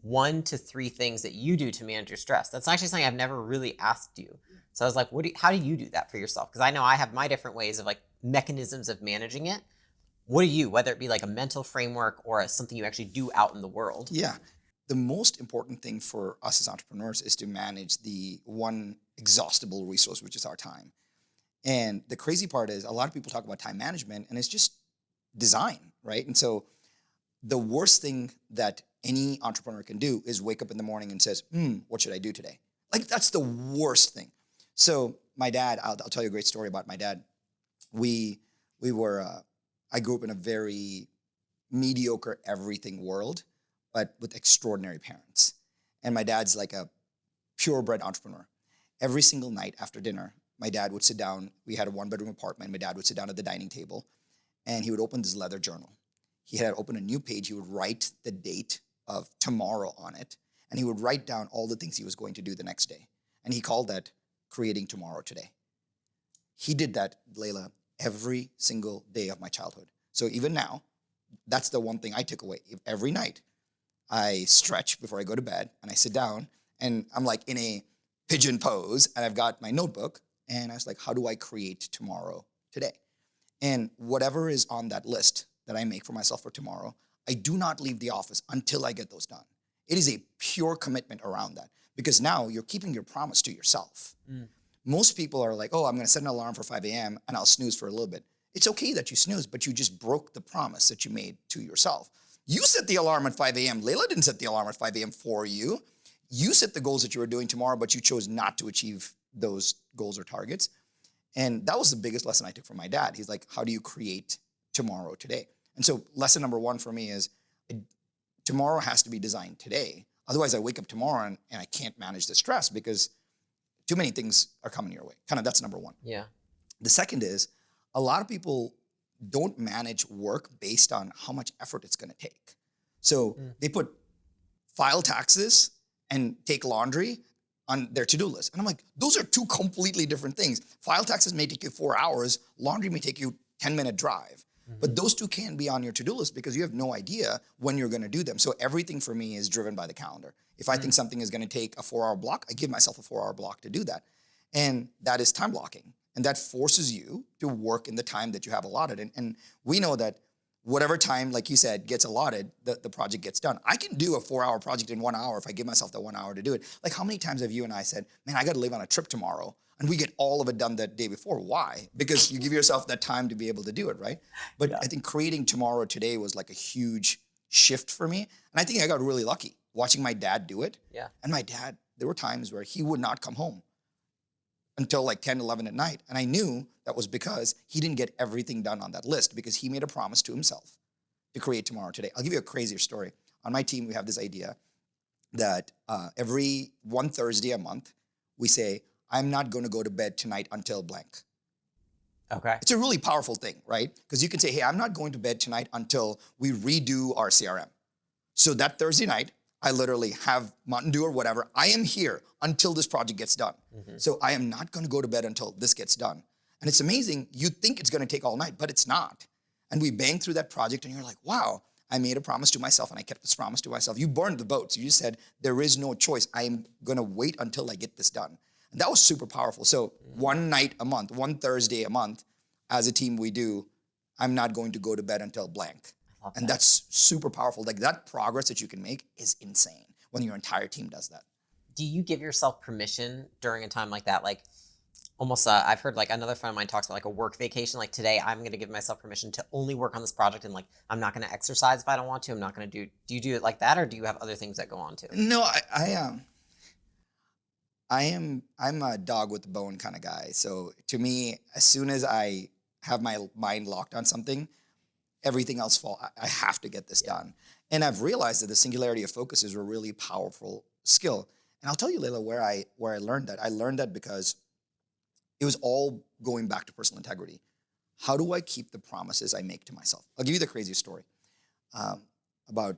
1 to 3 things that you do to manage your stress? That's actually something I've never really asked you. So I was like, how do you do that for yourself? Because I know I have my different ways of like mechanisms of managing it. What do you, whether it be like a mental framework or something you actually do out in the world? Yeah. The most important thing for us as entrepreneurs is to manage the one exhaustible resource, which is our time. And the crazy part is a lot of people talk about time management and it's just design, right? And so the worst thing that any entrepreneur can do is wake up in the morning and says, what should I do today? Like that's the worst thing. So my dad, I'll tell you a great story about my dad. I grew up in a very mediocre everything world, but with extraordinary parents. And my dad's like a purebred entrepreneur. Every single night after dinner, my dad would sit down. We had a 1-bedroom apartment. My dad would sit down at the dining table and he would open this leather journal. He had opened a new page. He would write the date of tomorrow on it. And he would write down all the things he was going to do the next day. And he called that creating tomorrow today. He did that, Layla, every single day of my childhood. So even now, that's the one thing I took away. Every night, I stretch before I go to bed and I sit down and I'm like in a pigeon pose and I've got my notebook and I was like, how do I create tomorrow today? And whatever is on that list that I make for myself for tomorrow, I do not leave the office until I get those done. It is a pure commitment around that because now you're keeping your promise to yourself. Most people are like, oh, I'm going to set an alarm for 5 a.m. and I'll snooze for a little bit. It's okay that you snooze, but you just broke the promise that you made to yourself. You set the alarm at 5 a.m. Layla didn't set the alarm at 5 a.m. for you. You set the goals that you were doing tomorrow, but you chose not to achieve those goals or targets. And that was the biggest lesson I took from my dad. He's like, how do you create tomorrow today? And so lesson number one for me is tomorrow has to be designed today. Otherwise, I wake up tomorrow and I can't manage the stress because too many things are coming your way. Kind of that's number one. Yeah. The second is a lot of people don't manage work based on how much effort it's going to take. So they put file taxes and take laundry on their to-do list. And I'm like, those are two completely different things. File taxes may take you 4 hours. Laundry may take you 10-minute drive. But those two can be on your to-do list because you have no idea when you're going to do them. So everything for me is driven by the calendar. If I think something is going to take a 4-hour block, I give myself a 4-hour block to do that. And that is time blocking. And that forces you to work in the time that you have allotted. And we know that whatever time, like you said, gets allotted, the project gets done. I can do a 4-hour project in 1 hour if I give myself that 1 hour to do it. Like how many times have you and I said, man, I got to leave on a trip tomorrow. And we get all of it done that day before. Why? Because you give yourself that time to be able to do it, right? But I think creating tomorrow today was like a huge shift for me. And I think I got really lucky watching my dad do it. Yeah. And my dad, there were times where he would not come home until like 10, 11 at night. And I knew that was because he didn't get everything done on that list because he made a promise to himself to create tomorrow today. I'll give you a crazier story. On my team, we have this idea that every one Thursday a month, we say, I'm not going to go to bed tonight until blank. Okay. It's a really powerful thing, right? Because you can say, hey, I'm not going to bed tonight until we redo our CRM. So that Thursday night, I literally have Mountain Dew or whatever. I am here until this project gets done. So I am not going to go to bed until this gets done. And it's amazing. You think it's going to take all night, but it's not. And we bang through that project and you're like, wow, I made a promise to myself and I kept this promise to myself. You burned the boats. You just said, there is no choice. I am going to wait until I get this done. And that was super powerful. So one night a month, one Thursday a month, as a team we do, I'm not going to go to bed until blank. And that's super powerful. Like that progress that you can make is insane when your entire team does that. Do you give yourself permission during a time like that? Like almost, I've heard like another friend of mine talks about like a work vacation. Like today, I'm going to give myself permission to only work on this project and like, I'm not going to exercise if I don't want to. I'm not going to do you do it like that? Or do you have other things that go on too? No, I'm a dog with a bone kind of guy. So to me, as soon as I have my mind locked on something, everything else I have to get this done. And I've realized that the singularity of focus is a really powerful skill. And I'll tell you, Layla, where I learned that. I learned that because it was all going back to personal integrity. How do I keep the promises I make to myself? I'll give you the craziest story. About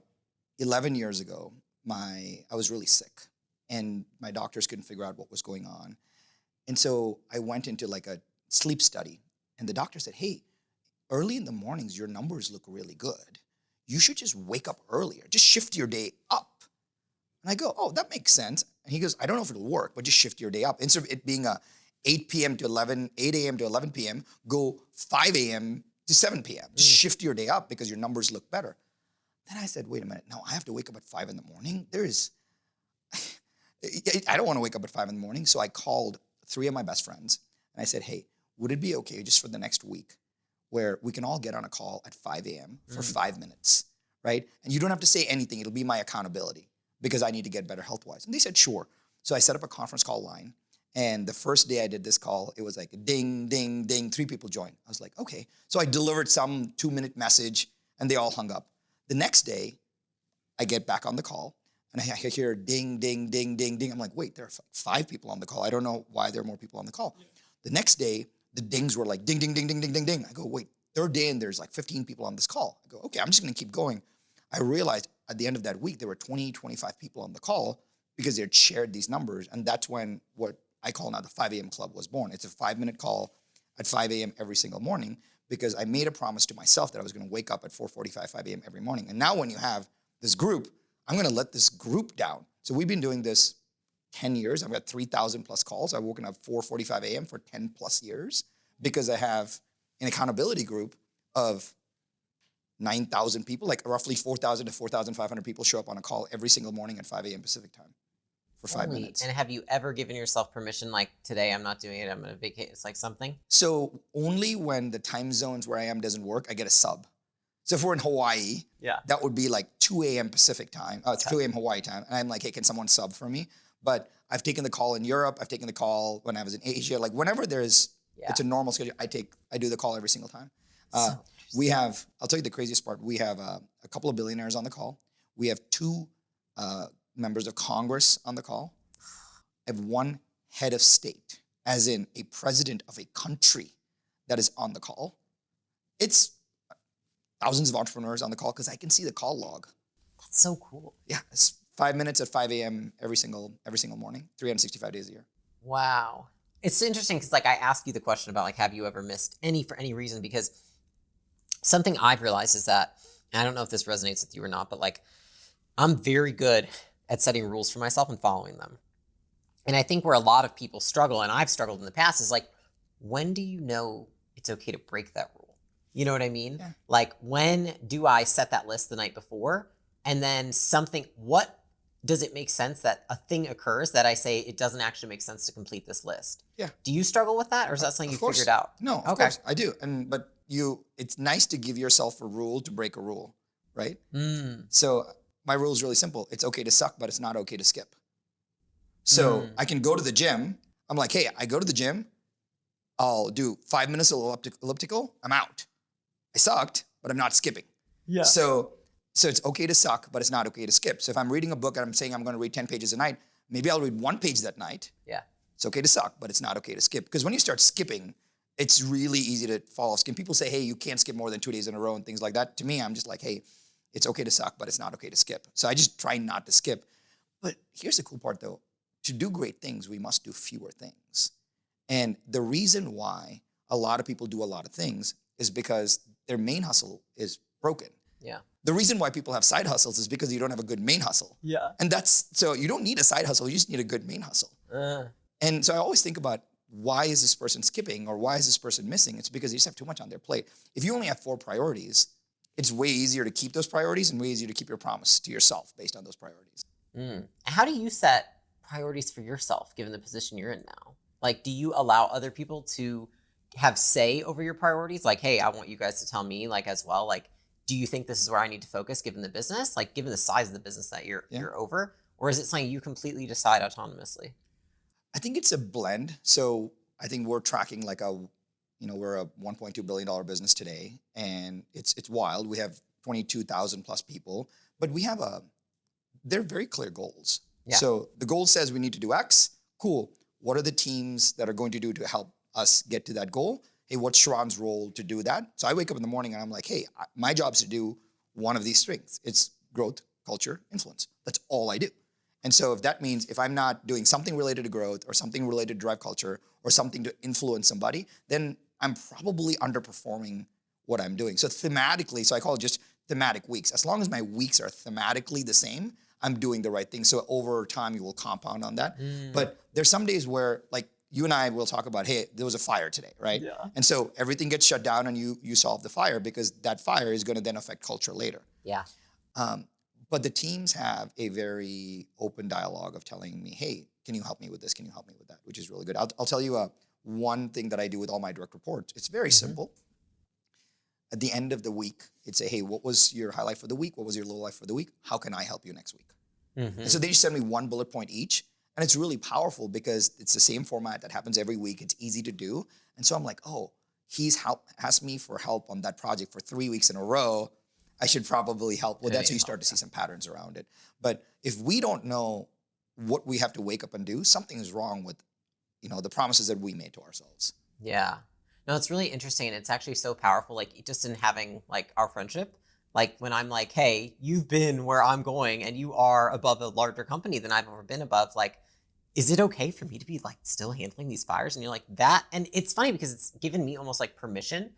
11 years ago, I was really sick. And my doctors couldn't figure out what was going on. And so I went into like a sleep study. And the doctor said, hey, early in the mornings, your numbers look really good. You should just wake up earlier. Just shift your day up. And I go, oh, that makes sense. And he goes, I don't know if it'll work, but just shift your day up. Instead of it being 8 a.m. to 11 p.m., go 5 a.m. to 7 p.m. Just shift your day up because your numbers look better. Then I said, wait a minute. No, I have to wake up at 5 in the morning. I don't want to wake up at 5 in the morning. So I called 3 of my best friends and I said, hey, would it be okay just for the next week where we can all get on a call at 5 a.m. for 5 minutes, right? And you don't have to say anything. It'll be my accountability because I need to get better health-wise. And they said, sure. So I set up a conference call line. And the first day I did this call, it was like ding, ding, ding, 3 people joined. I was like, okay. So I delivered some 2-minute message and they all hung up. The next day, I get back on the call and I hear ding, ding, ding, ding, ding. I'm like, wait, there are 5 people on the call. I don't know why there are more people on the call. Yeah. The next day, the dings were like ding, ding, ding, ding, ding, ding, ding. I go, wait, third day and there's like 15 people on this call. I go, okay, I'm just going to keep going. I realized at the end of that week, there were 20, 25 people on the call because they had shared these numbers. And that's when what I call now the 5 a.m. club was born. It's a 5-minute call at 5 a.m. every single morning because I made a promise to myself that I was going to wake up at 4:45, 5 a.m. every morning. And now when you have this group, I'm going to let this group down. So we've been doing this 10 years. I've got 3,000 plus calls. I've woken up 4:45 a.m. for 10 plus years because I have an accountability group of 9,000 people, like roughly 4,000 to 4,500 people show up on a call every single morning at 5 a.m. Pacific time for 5 minutes. And have you ever given yourself permission, like today I'm not doing it, I'm going to vacate? It's like something? So only when the time zones where I am doesn't work, I get a sub. So if we're in Hawaii, that would be like 2 a.m. Pacific time, 2 a.m. Hawaii time. And I'm like, hey, can someone sub for me? But I've taken the call in Europe. I've taken the call when I was in Asia. Like whenever there's, it's a normal schedule, I do the call every single time. We have, I'll tell you the craziest part. We have a couple of billionaires on the call. We have 2 members of Congress on the call. I have 1 head of state, as in a president of a country that is on the call. It's thousands of entrepreneurs on the call because I can see the call log. That's so cool. Yeah, it's 5 minutes at 5 a.m. every single morning, 365 days a year. Wow. It's interesting because like I asked you the question about like, have you ever missed any for any reason? Because something I've realized is that, and I don't know if this resonates with you or not, but like I'm very good at setting rules for myself and following them. And I think where a lot of people struggle, and I've struggled in the past, is like, when do you know it's okay to break that rule? You know what I mean? Yeah. Like, when do I set that list the night before? And then what does it make sense that a thing occurs that I say it doesn't actually make sense to complete this list? Yeah. Do you struggle with that, or is that something you figured out? No, of course I do. But it's nice to give yourself a rule to break a rule, right? So my rule is really simple. It's okay to suck, but it's not okay to skip. So I can go to the gym. I'm like, hey, I go to the gym. I'll do 5 minutes of elliptical. I'm out. I sucked, but I'm not skipping. Yeah. So it's okay to suck, but it's not okay to skip. So if I'm reading a book and I'm saying I'm going to read 10 pages a night, maybe I'll read 1 page that night. Yeah. It's okay to suck, but it's not okay to skip. Because when you start skipping, it's really easy to fall off skin. People say, hey, you can't skip more than 2 days in a row and things like that. To me, I'm just like, hey, it's okay to suck, but it's not okay to skip. So I just try not to skip. But here's the cool part though. To do great things, we must do fewer things. And the reason why a lot of people do a lot of things is because their main hustle is broken. Yeah. The reason why people have side hustles is because you don't have a good main hustle. Yeah. And so you don't need a side hustle, you just need a good main hustle. And so I always think about, why is this person skipping or why is this person missing? It's because they just have too much on their plate. If you only have 4 priorities, it's way easier to keep those priorities and way easier to keep your promise to yourself based on those priorities. How do you set priorities for yourself, given the position you're in now? Like, do you allow other people to have say over your priorities? Like, hey, I want you guys to tell me, like, as well, like, do you think this is where I need to focus given the business, like given the size of the business that you're over? Or is it something you completely decide autonomously? I think it's a blend. So I think we're tracking like we're a $1.2 billion business today, and it's wild. We have 22,000 plus people, but they're very clear goals. Yeah. So the goal says we need to do X. Cool. What are the teams that are going to do to help us get to that goal? Hey, what's Sharran's role to do that? So I wake up in the morning and I'm like, hey, my job is to do one of these things. It's growth, culture, influence. That's all I do. And so if that means if I'm not doing something related to growth or something related to drive culture or something to influence somebody, then I'm probably underperforming what I'm doing. So thematically, so I call it just thematic weeks. As long as my weeks are thematically the same, I'm doing the right thing. So over time, you will compound on that. But there's some days where, like, you and I will talk about, hey, there was a fire today, right? Yeah. And so everything gets shut down and you solve the fire because that fire is going to then affect culture later. Yeah. But the teams have a very open dialogue of telling me, hey, can you help me with this? Can you help me with that? Which is really good. I'll tell you one thing that I do with all my direct reports. It's very simple. At the end of the week, it'd say, hey, what was your highlight for the week? What was your low light for the week? How can I help you next week? And so they just send me 1 bullet point each. And it's really powerful because it's the same format that happens every week. It's easy to do. And so I'm like, oh, he's asked me for help on that project for 3 weeks in a row. I should probably help. Well, Yeah, that's when yeah, you start to see some patterns around it. But if we don't know what we have to wake up and do, something is wrong with, the promises that we made to ourselves. Yeah. No, it's really interesting. And it's actually so powerful. Like just in having like our friendship, like when I'm like, hey, you've been where I'm going and you are above a larger company than I've ever been above. Like, is it okay for me to be like still handling these fires? And you're like that. And it's funny because it's given me almost like permission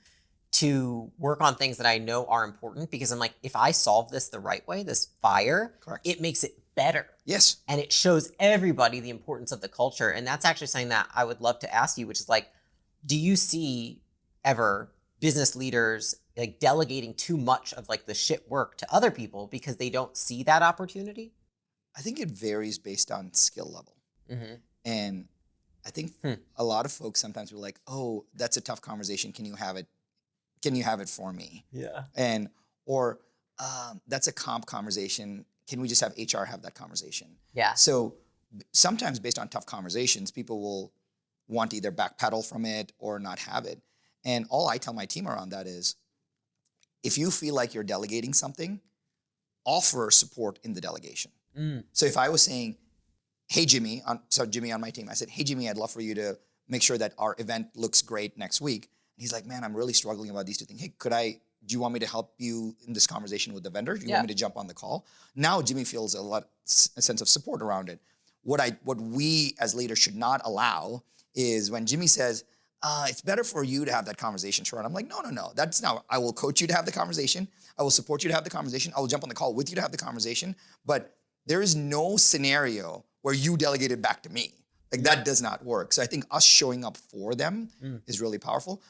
to work on things that I know are important because I'm like, if I solve this the right way, this fire, Correct. it makes it better. Yes. And it shows everybody the importance of the culture. And that's actually something that I would love to ask you, which is like, do you see ever business leaders like delegating too much of like the shit work to other people because they don't see that opportunity? I think it varies based on skill level. Mm-hmm. And I think a lot of folks sometimes will like, oh, that's a tough conversation. Can you have it? Can you have it for me? Yeah. Or that's a comp conversation. Can we just have HR have that conversation? Yeah. So sometimes based on tough conversations, people will want to either backpedal from it or not have it. And all I tell my team around that is, if you feel like you're delegating something, offer support in the delegation. So if I was saying, hey, Jimmy on my team, I said, hey, Jimmy, I'd love for you to make sure that our event looks great next week. And he's like, man, I'm really struggling about these two things. Hey, do you want me to help you in this conversation with the vendor? Do you want me to jump on the call? Now Jimmy feels a sense of support around it. What we as leaders should not allow is when Jimmy says, it's better for you to have that conversation, Sharran. I'm like, no. That's not, I will coach you to have the conversation. I will support you to have the conversation. I will jump on the call with you to have the conversation. But there is no scenario where you delegate it back to me. Like that does not work. So I think us showing up for them is really powerful.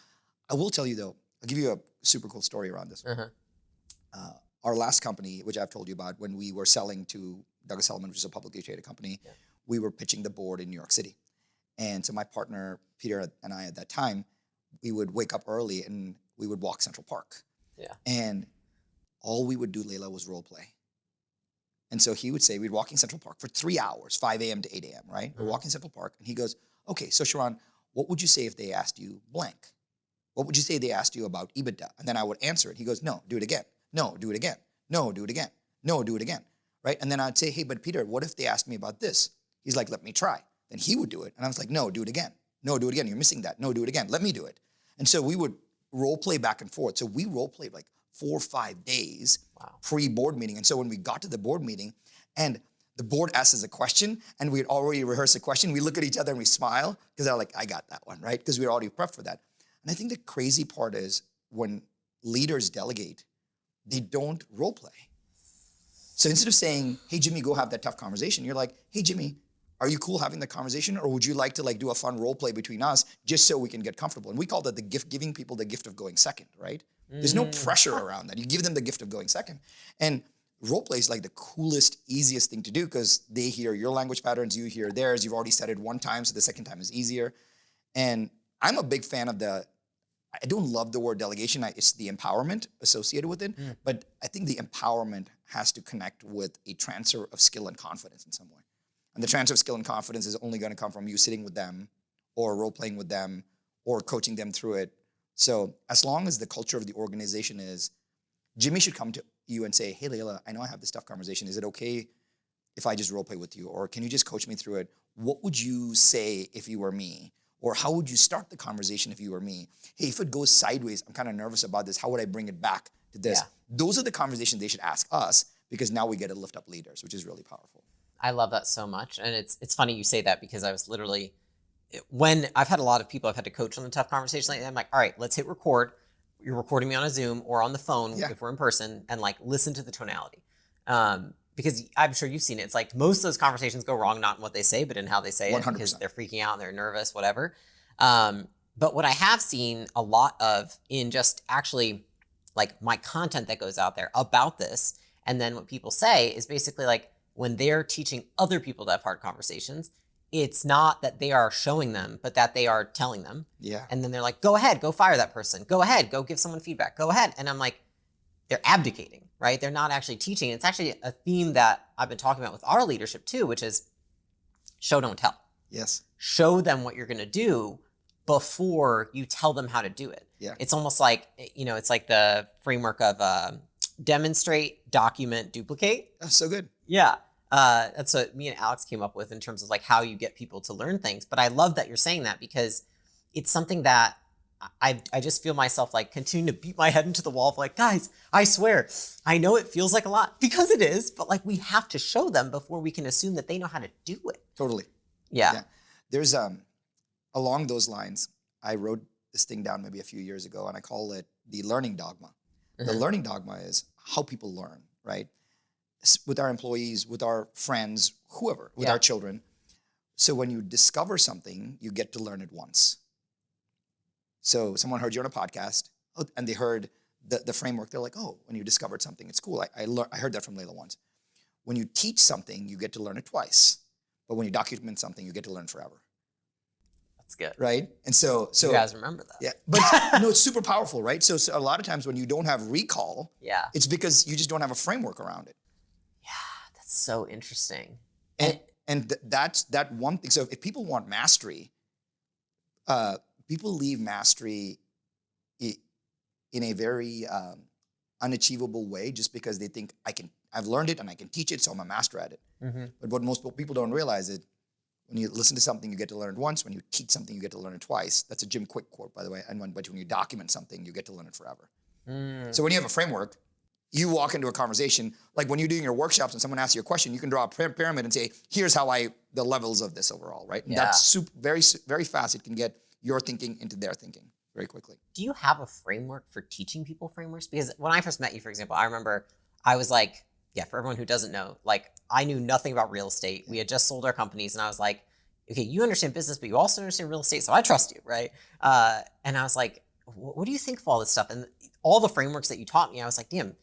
I will tell you though, I'll give you a super cool story around this. Our last company, which I've told you about, when we were selling to Douglas Elliman, which is a publicly traded company, we were pitching the board in New York City. And so my partner, Peter, and I at that time, we would wake up early and we would walk Central Park. Yeah. And all we would do, Layla, was role play. And so he would say, we'd walk in Central Park for 3 hours, 5 a.m. to 8 a.m., right? We're walking Central Park. And he goes, okay, so Sharran, what would you say if they asked you blank? What would you say they asked you about EBITDA? And then I would answer it. He goes, no, do it again. No, do it again. No, do it again. No, do it again. Right? And then I'd say, hey, but Peter, what if they asked me about this? He's like, let me try. Then he would do it. And I was like, no, do it again. No, do it again. You're missing that. No, do it again. Let me do it. And so we would role play back and forth. So we role played like 4 or 5 days pre-board meeting. And so when we got to the board meeting and the board asks us a question and we'd already rehearsed a question, we look at each other and we smile because they're like, I got that one, right? Because we'd already prepped for that. And I think the crazy part is when leaders delegate, they don't role play. So instead of saying, hey, Jimmy, go have that tough conversation, you're like, hey, Jimmy, are you cool having the conversation? Or would you like to like do a fun role play between us just so we can get comfortable? And we call that the gift, giving people the gift of going second, right? There's no pressure around that. You give them the gift of going second. And role play is like the coolest, easiest thing to do because they hear your language patterns, you hear theirs. You've already said it one time, so the second time is easier. And I'm a big fan of I don't love the word delegation. It's the empowerment associated with it. But I think the empowerment has to connect with a transfer of skill and confidence in some way. And the transfer of skill and confidence is only going to come from you sitting with them or role-playing with them or coaching them through it. So as long as the culture of the organization is, Jimmy should come to you and say, hey, Layla, I know I have this tough conversation. Is it okay if I just role-play with you? Or can you just coach me through it? What would you say if you were me? Or how would you start the conversation if you were me? Hey, if it goes sideways, I'm kind of nervous about this. How would I bring it back to this? Yeah. Those are the conversations they should ask us because now we get to lift up leaders, which is really powerful. I love that so much. And it's funny you say that because I was literally, when I've had a lot of people I've had to coach on the tough conversation like that, I'm like, all right, let's hit record. You're recording me on a Zoom or on the phone if we're in person and like listen to the tonality. Because I'm sure you've seen it. It's like most of those conversations go wrong, not in what they say, but in how they say 100%. it because they're freaking out and they're nervous, whatever. But what I have seen a lot of in just actually like my content that goes out there about this, and then what people say is basically like when they're teaching other people to have hard conversations, it's not that they are showing them, but that they are telling them. Yeah. And then they're like, go ahead, go fire that person. Go ahead, go give someone feedback. Go ahead. And I'm like, they're abdicating, right? They're not actually teaching. It's actually a theme that I've been talking about with our leadership too, which is show, don't tell. Yes. Show them what you're going to do before you tell them how to do it. Yeah. It's almost like, it's like the framework of Demonstrate, document, duplicate. That's so good. Yeah. That's what me and Alex came up with in terms of like how you get people to learn things. But I love that you're saying that because it's something that I just feel myself like continuing to beat my head into the wall of like, guys, I swear, I know it feels like a lot because it is, but like we have to show them before we can assume that they know how to do it. Totally. Yeah. There's along those lines, I wrote this thing down maybe a few years ago, and I call it the learning dogma. The learning dogma is how people learn, right? With our employees, with our friends, whoever, with our children. So when you discover something, you get to learn it once. So someone heard you on a podcast, and they heard the framework. They're like, oh, when you discovered something, it's cool. I heard that from Layla once. When you teach something, you get to learn it twice. But when you document something, you get to learn forever. That's good. Right? And so you guys remember that. Yeah. But no, it's super powerful, right? So a lot of times when you don't have recall, it's because you just don't have a framework around it. Yeah, that's so interesting. And that's that one thing. So if people want mastery, people leave mastery in a very unachievable way just because they think I've learned it and I can teach it, so I'm a master at it. But what most people don't realize is when you listen to something, you get to learn it once. When you teach something, you get to learn it twice. That's a Jim Quick quote, by the way. But when you document something, you get to learn it forever. So when you have a framework, you walk into a conversation, like when you're doing your workshops and someone asks you a question, you can draw a pyramid and say, here's how the levels of this overall, right? And that's very, very fast. It can get your thinking into their thinking very quickly. Do you have a framework for teaching people frameworks? Because when I first met you, for example, I remember I was like, for everyone who doesn't know, like I knew nothing about real estate. We had just sold our companies and I was like, okay, you understand business, but you also understand real estate, so I trust you, right? And I was like, what do you think of all this stuff? And all the frameworks that you taught me, I was like, damn,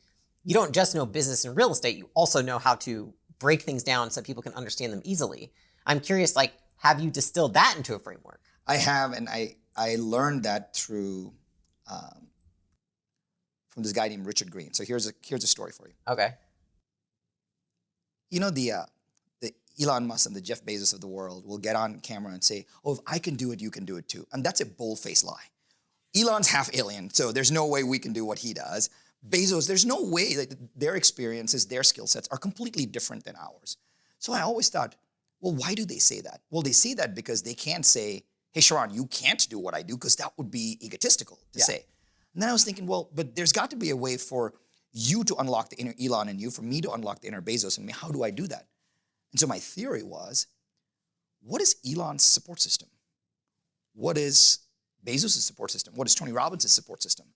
you don't just know business and real estate, you also know how to break things down so people can understand them easily. I'm curious, like, have you distilled that into a framework? I have, and I learned that through from this guy named Richard Green. So here's a story for you. Okay. You know, the Elon Musk and the Jeff Bezos of the world will get on camera and say, oh, if I can do it, you can do it too. And that's a bold-faced lie. Elon's half alien, so there's no way we can do what he does. Bezos, there's no way that their experiences, their skill sets are completely different than ours. So I always thought, well, why do they say that? Well, they say that because they can't say, hey, Sharran, you can't do what I do, because that would be egotistical to say. And then I was thinking, well, but there's got to be a way for you to unlock the inner Elon in you, for me to unlock the inner Bezos in me. How do I do that? And so my theory was, what is Elon's support system? What is Bezos' support system? What is Tony Robbins' support system?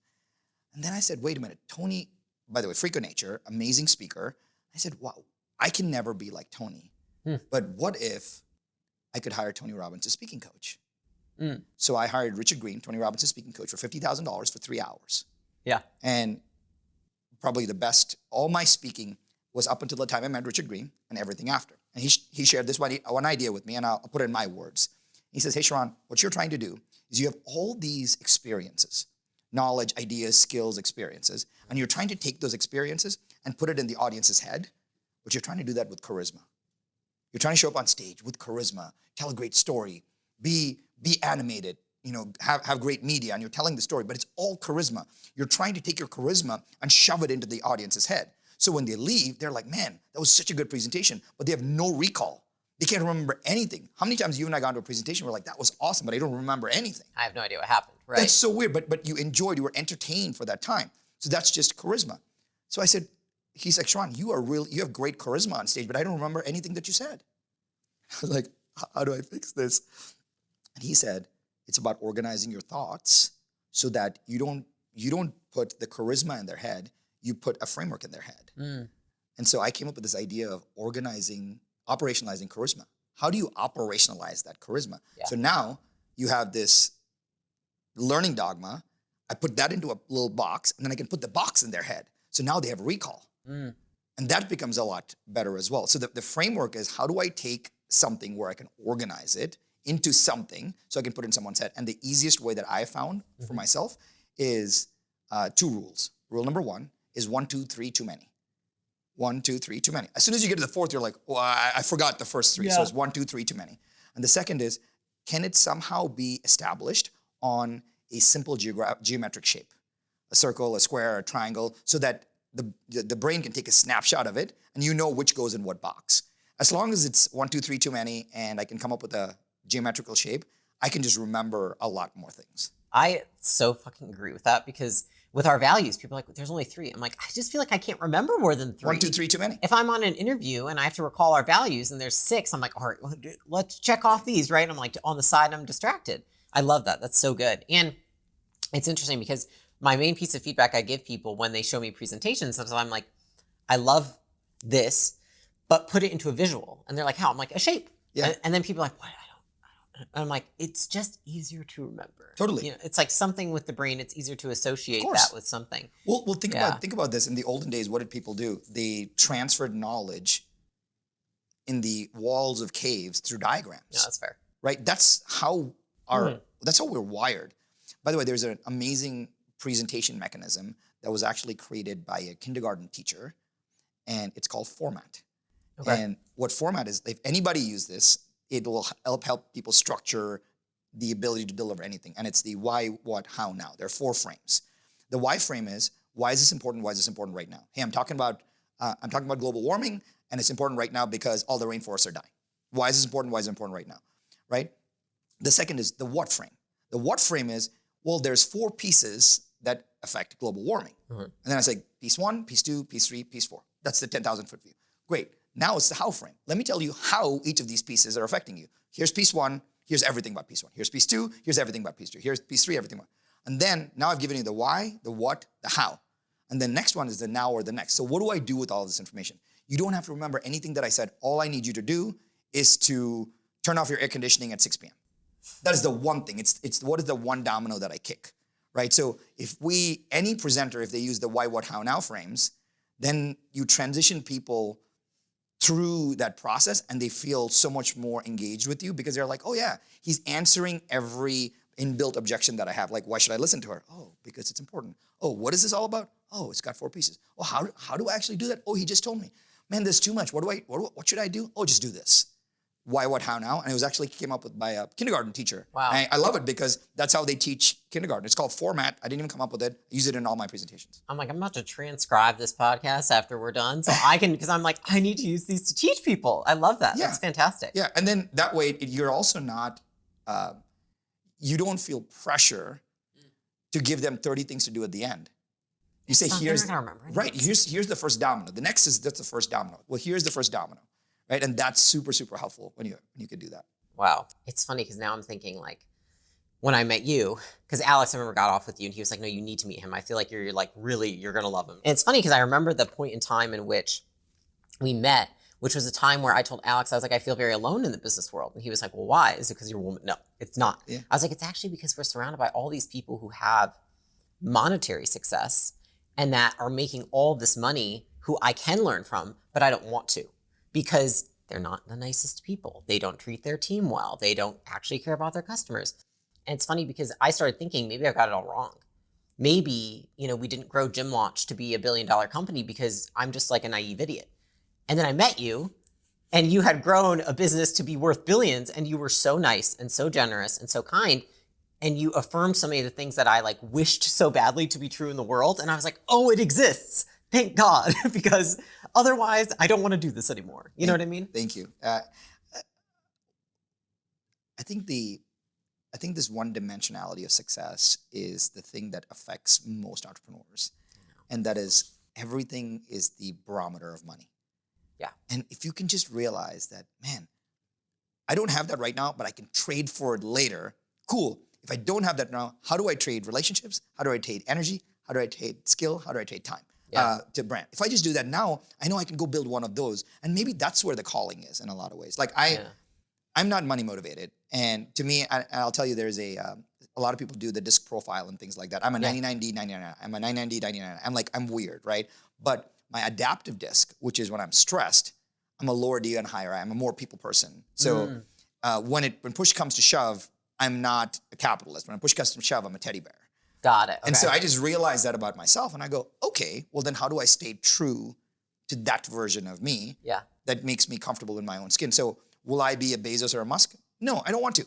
And then I said, wait a minute, Tony, by the way, freak of nature, amazing speaker. I said, wow, I can never be like Tony. But what if I could hire Tony Robbins as speaking coach? So I hired Richard Green, Tony Robbins' speaking coach, for $50,000 for 3 hours. Yeah. And probably the best, all my speaking was up until the time I met Richard Green and everything after. And he shared this one idea with me, and I'll put it in my words. He says, hey, Sharran, what you're trying to do is you have all these experiences, knowledge, ideas, skills, experiences, and you're trying to take those experiences and put it in the audience's head, but you're trying to do that with charisma. You're trying to show up on stage with charisma, tell a great story, be animated, have great media, and you're telling the story, but it's all charisma. You're trying to take your charisma and shove it into the audience's head. So when they leave, they're like, man, that was such a good presentation, but they have no recall. They can't remember anything. How many times you and I got into a presentation, we're like, that was awesome, but I don't remember anything. I have no idea what happened, right? That's so weird, but you enjoyed, you were entertained for that time. So that's just charisma. So I said, he's like, Sharran, you have great charisma on stage, but I don't remember anything that you said. I was like, how do I fix this? And he said, it's about organizing your thoughts so that you don't put the charisma in their head, you put a framework in their head. And so I came up with this idea of operationalizing charisma. How do you operationalize that charisma? So now you have this learning dogma. I put that into a little box, and then I can put the box in their head. So now they have recall. And that becomes a lot better as well. So the framework is, how do I take something where I can organize it into something so I can put it in someone's head? And the easiest way that I found for myself is 2 rules. Rule number 1 is 1, 2, 3, too many. 1, 2, 3, too many. As soon as you get to the 4th, you're like, well, I forgot the first 3. So it's 1, 2, 3, too many. And the second is, can it somehow be established on a simple geometric shape? A circle, a square, a triangle, so that the brain can take a snapshot of it and you know which goes in what box. As long as it's 1, 2, 3 too many and I can come up with a geometrical shape, I can just remember a lot more things. I so fucking agree with that because with our values, people are like, there's only 3. I'm like, I just feel like I can't remember more than 3. 1, 2, 3 too many. If I'm on an interview and I have to recall our values and there's 6, I'm like, all right, let's check off these, right? I'm like on the side, I'm distracted. I love that. That's so good. And it's interesting because my main piece of feedback I give people when they show me presentations, sometimes I'm like, I love this, but put it into a visual. And they're like, how? I'm like, a shape. Yeah. And then people are like, what? And I'm like, it's just easier to remember. Totally. You know, it's like something with the brain. It's easier to associate that with something. Well, think about this. In the olden days, what did people do? They transferred knowledge in the walls of caves through diagrams. Yeah, that's fair. Right? That's how that's how we're wired. By the way, there's an amazing presentation mechanism that was actually created by a kindergarten teacher, and it's called format. Okay. And what format is, if anybody use this, it will help people structure the ability to deliver anything. And it's the why, what, how, now. There are 4 frames. The why frame is, why is this important? Why is this important right now? Hey, I'm talking about global warming, and it's important right now because all the rainforests are dying. Why is this important? Why is it important right now? Right? The second is the what frame. The what frame is, well, there's 4 pieces that affect global warming. And then I say, piece 1, piece 2, piece 3, piece 4. That's the 10,000 foot view. Great. Now it's the how frame. Let me tell you how each of these pieces are affecting you. Here's piece 1. Here's everything about piece 1. Here's piece 2. Here's everything about piece 2. Here's piece 3, everything about. And then now I've given you the why, the what, the how. And the next one is the now or the next. So what do I do with all of this information? You don't have to remember anything that I said. All I need you to do is to turn off your air conditioning at 6 p.m. That is the one thing. It's what is the one domino that I kick, right? So if any presenter, if they use the why, what, how, now frames, then you transition people through that process and they feel so much more engaged with you because they're like, oh yeah, he's answering every inbuilt objection that I have. Like, why should I listen to her? Oh, because it's important. Oh, what is this all about? Oh, it's got 4 pieces. Oh, how do I actually do that? Oh, he just told me. Man, there's too much. What should I do? Oh, just do this. Why, what, how, now? And it was actually came up with by a kindergarten teacher. Wow. And I love it because that's how they teach kindergarten. It's called format. I didn't even come up with it. I use it in all my presentations. I'm like, I'm about to transcribe this podcast after we're done. So I can, because I'm like, I need to use these to teach people. I love that. Yeah. That's fantastic. Yeah. And then that way you're also not, you don't feel pressure to give them 30 things to do at the end. You say, here's the first domino. The next is that's the first domino. Well, here's the first domino. Right? And that's super, super helpful when you can do that. Wow. It's funny because now I'm thinking like when I met you, because Alex, I remember got off with you and he was like, no, you need to meet him. I feel like you're like, really, you're going to love him. And it's funny because I remember the point in time in which we met, which was a time where I told Alex, I was like, I feel very alone in the business world. And he was like, well, why? Is it because you're a woman? No, it's not. Yeah. I was like, it's actually because we're surrounded by all these people who have monetary success and that are making all this money who I can learn from, but I don't want to. Because they're not the nicest people. They don't treat their team well. They don't actually care about their customers. And it's funny because I started thinking maybe I got it all wrong. Maybe, we didn't grow Gym Launch to be $1 billion company because I'm just like a naive idiot. And then I met you and you had grown a business to be worth billions and you were so nice and so generous and so kind. And you affirmed so many of the things that I like wished so badly to be true in the world. And I was like, oh, it exists. Thank God, because otherwise I don't want to do this anymore. You know what I mean? Thank you. I think this one dimensionality of success is the thing that affects most entrepreneurs. And that is everything is the barometer of money. Yeah. And if you can just realize that, man, I don't have that right now, but I can trade for it later. Cool. If I don't have that now, how do I trade relationships? How do I trade energy? How do I trade skill? How do I trade time? To brand. If I just do that now, I know I can go build one of those. And maybe that's where the calling is in a lot of ways. Like I'm not money motivated. And to me, I'll tell you, there's a lot of people do the disc profile and things like that. I'm a 99D, 99. I'm a 99D, 99. I'm weird, right? But my adaptive disc, which is when I'm stressed, I'm a lower D and higher I. I'm a more people person. So when push comes to shove, I'm not a capitalist. When push comes to shove, I'm a teddy bear. Got it. Okay. And so I just realized that about myself and I go, okay, well then how do I stay true to that version of me that makes me comfortable in my own skin? So will I be a Bezos or a Musk? No, I don't want to.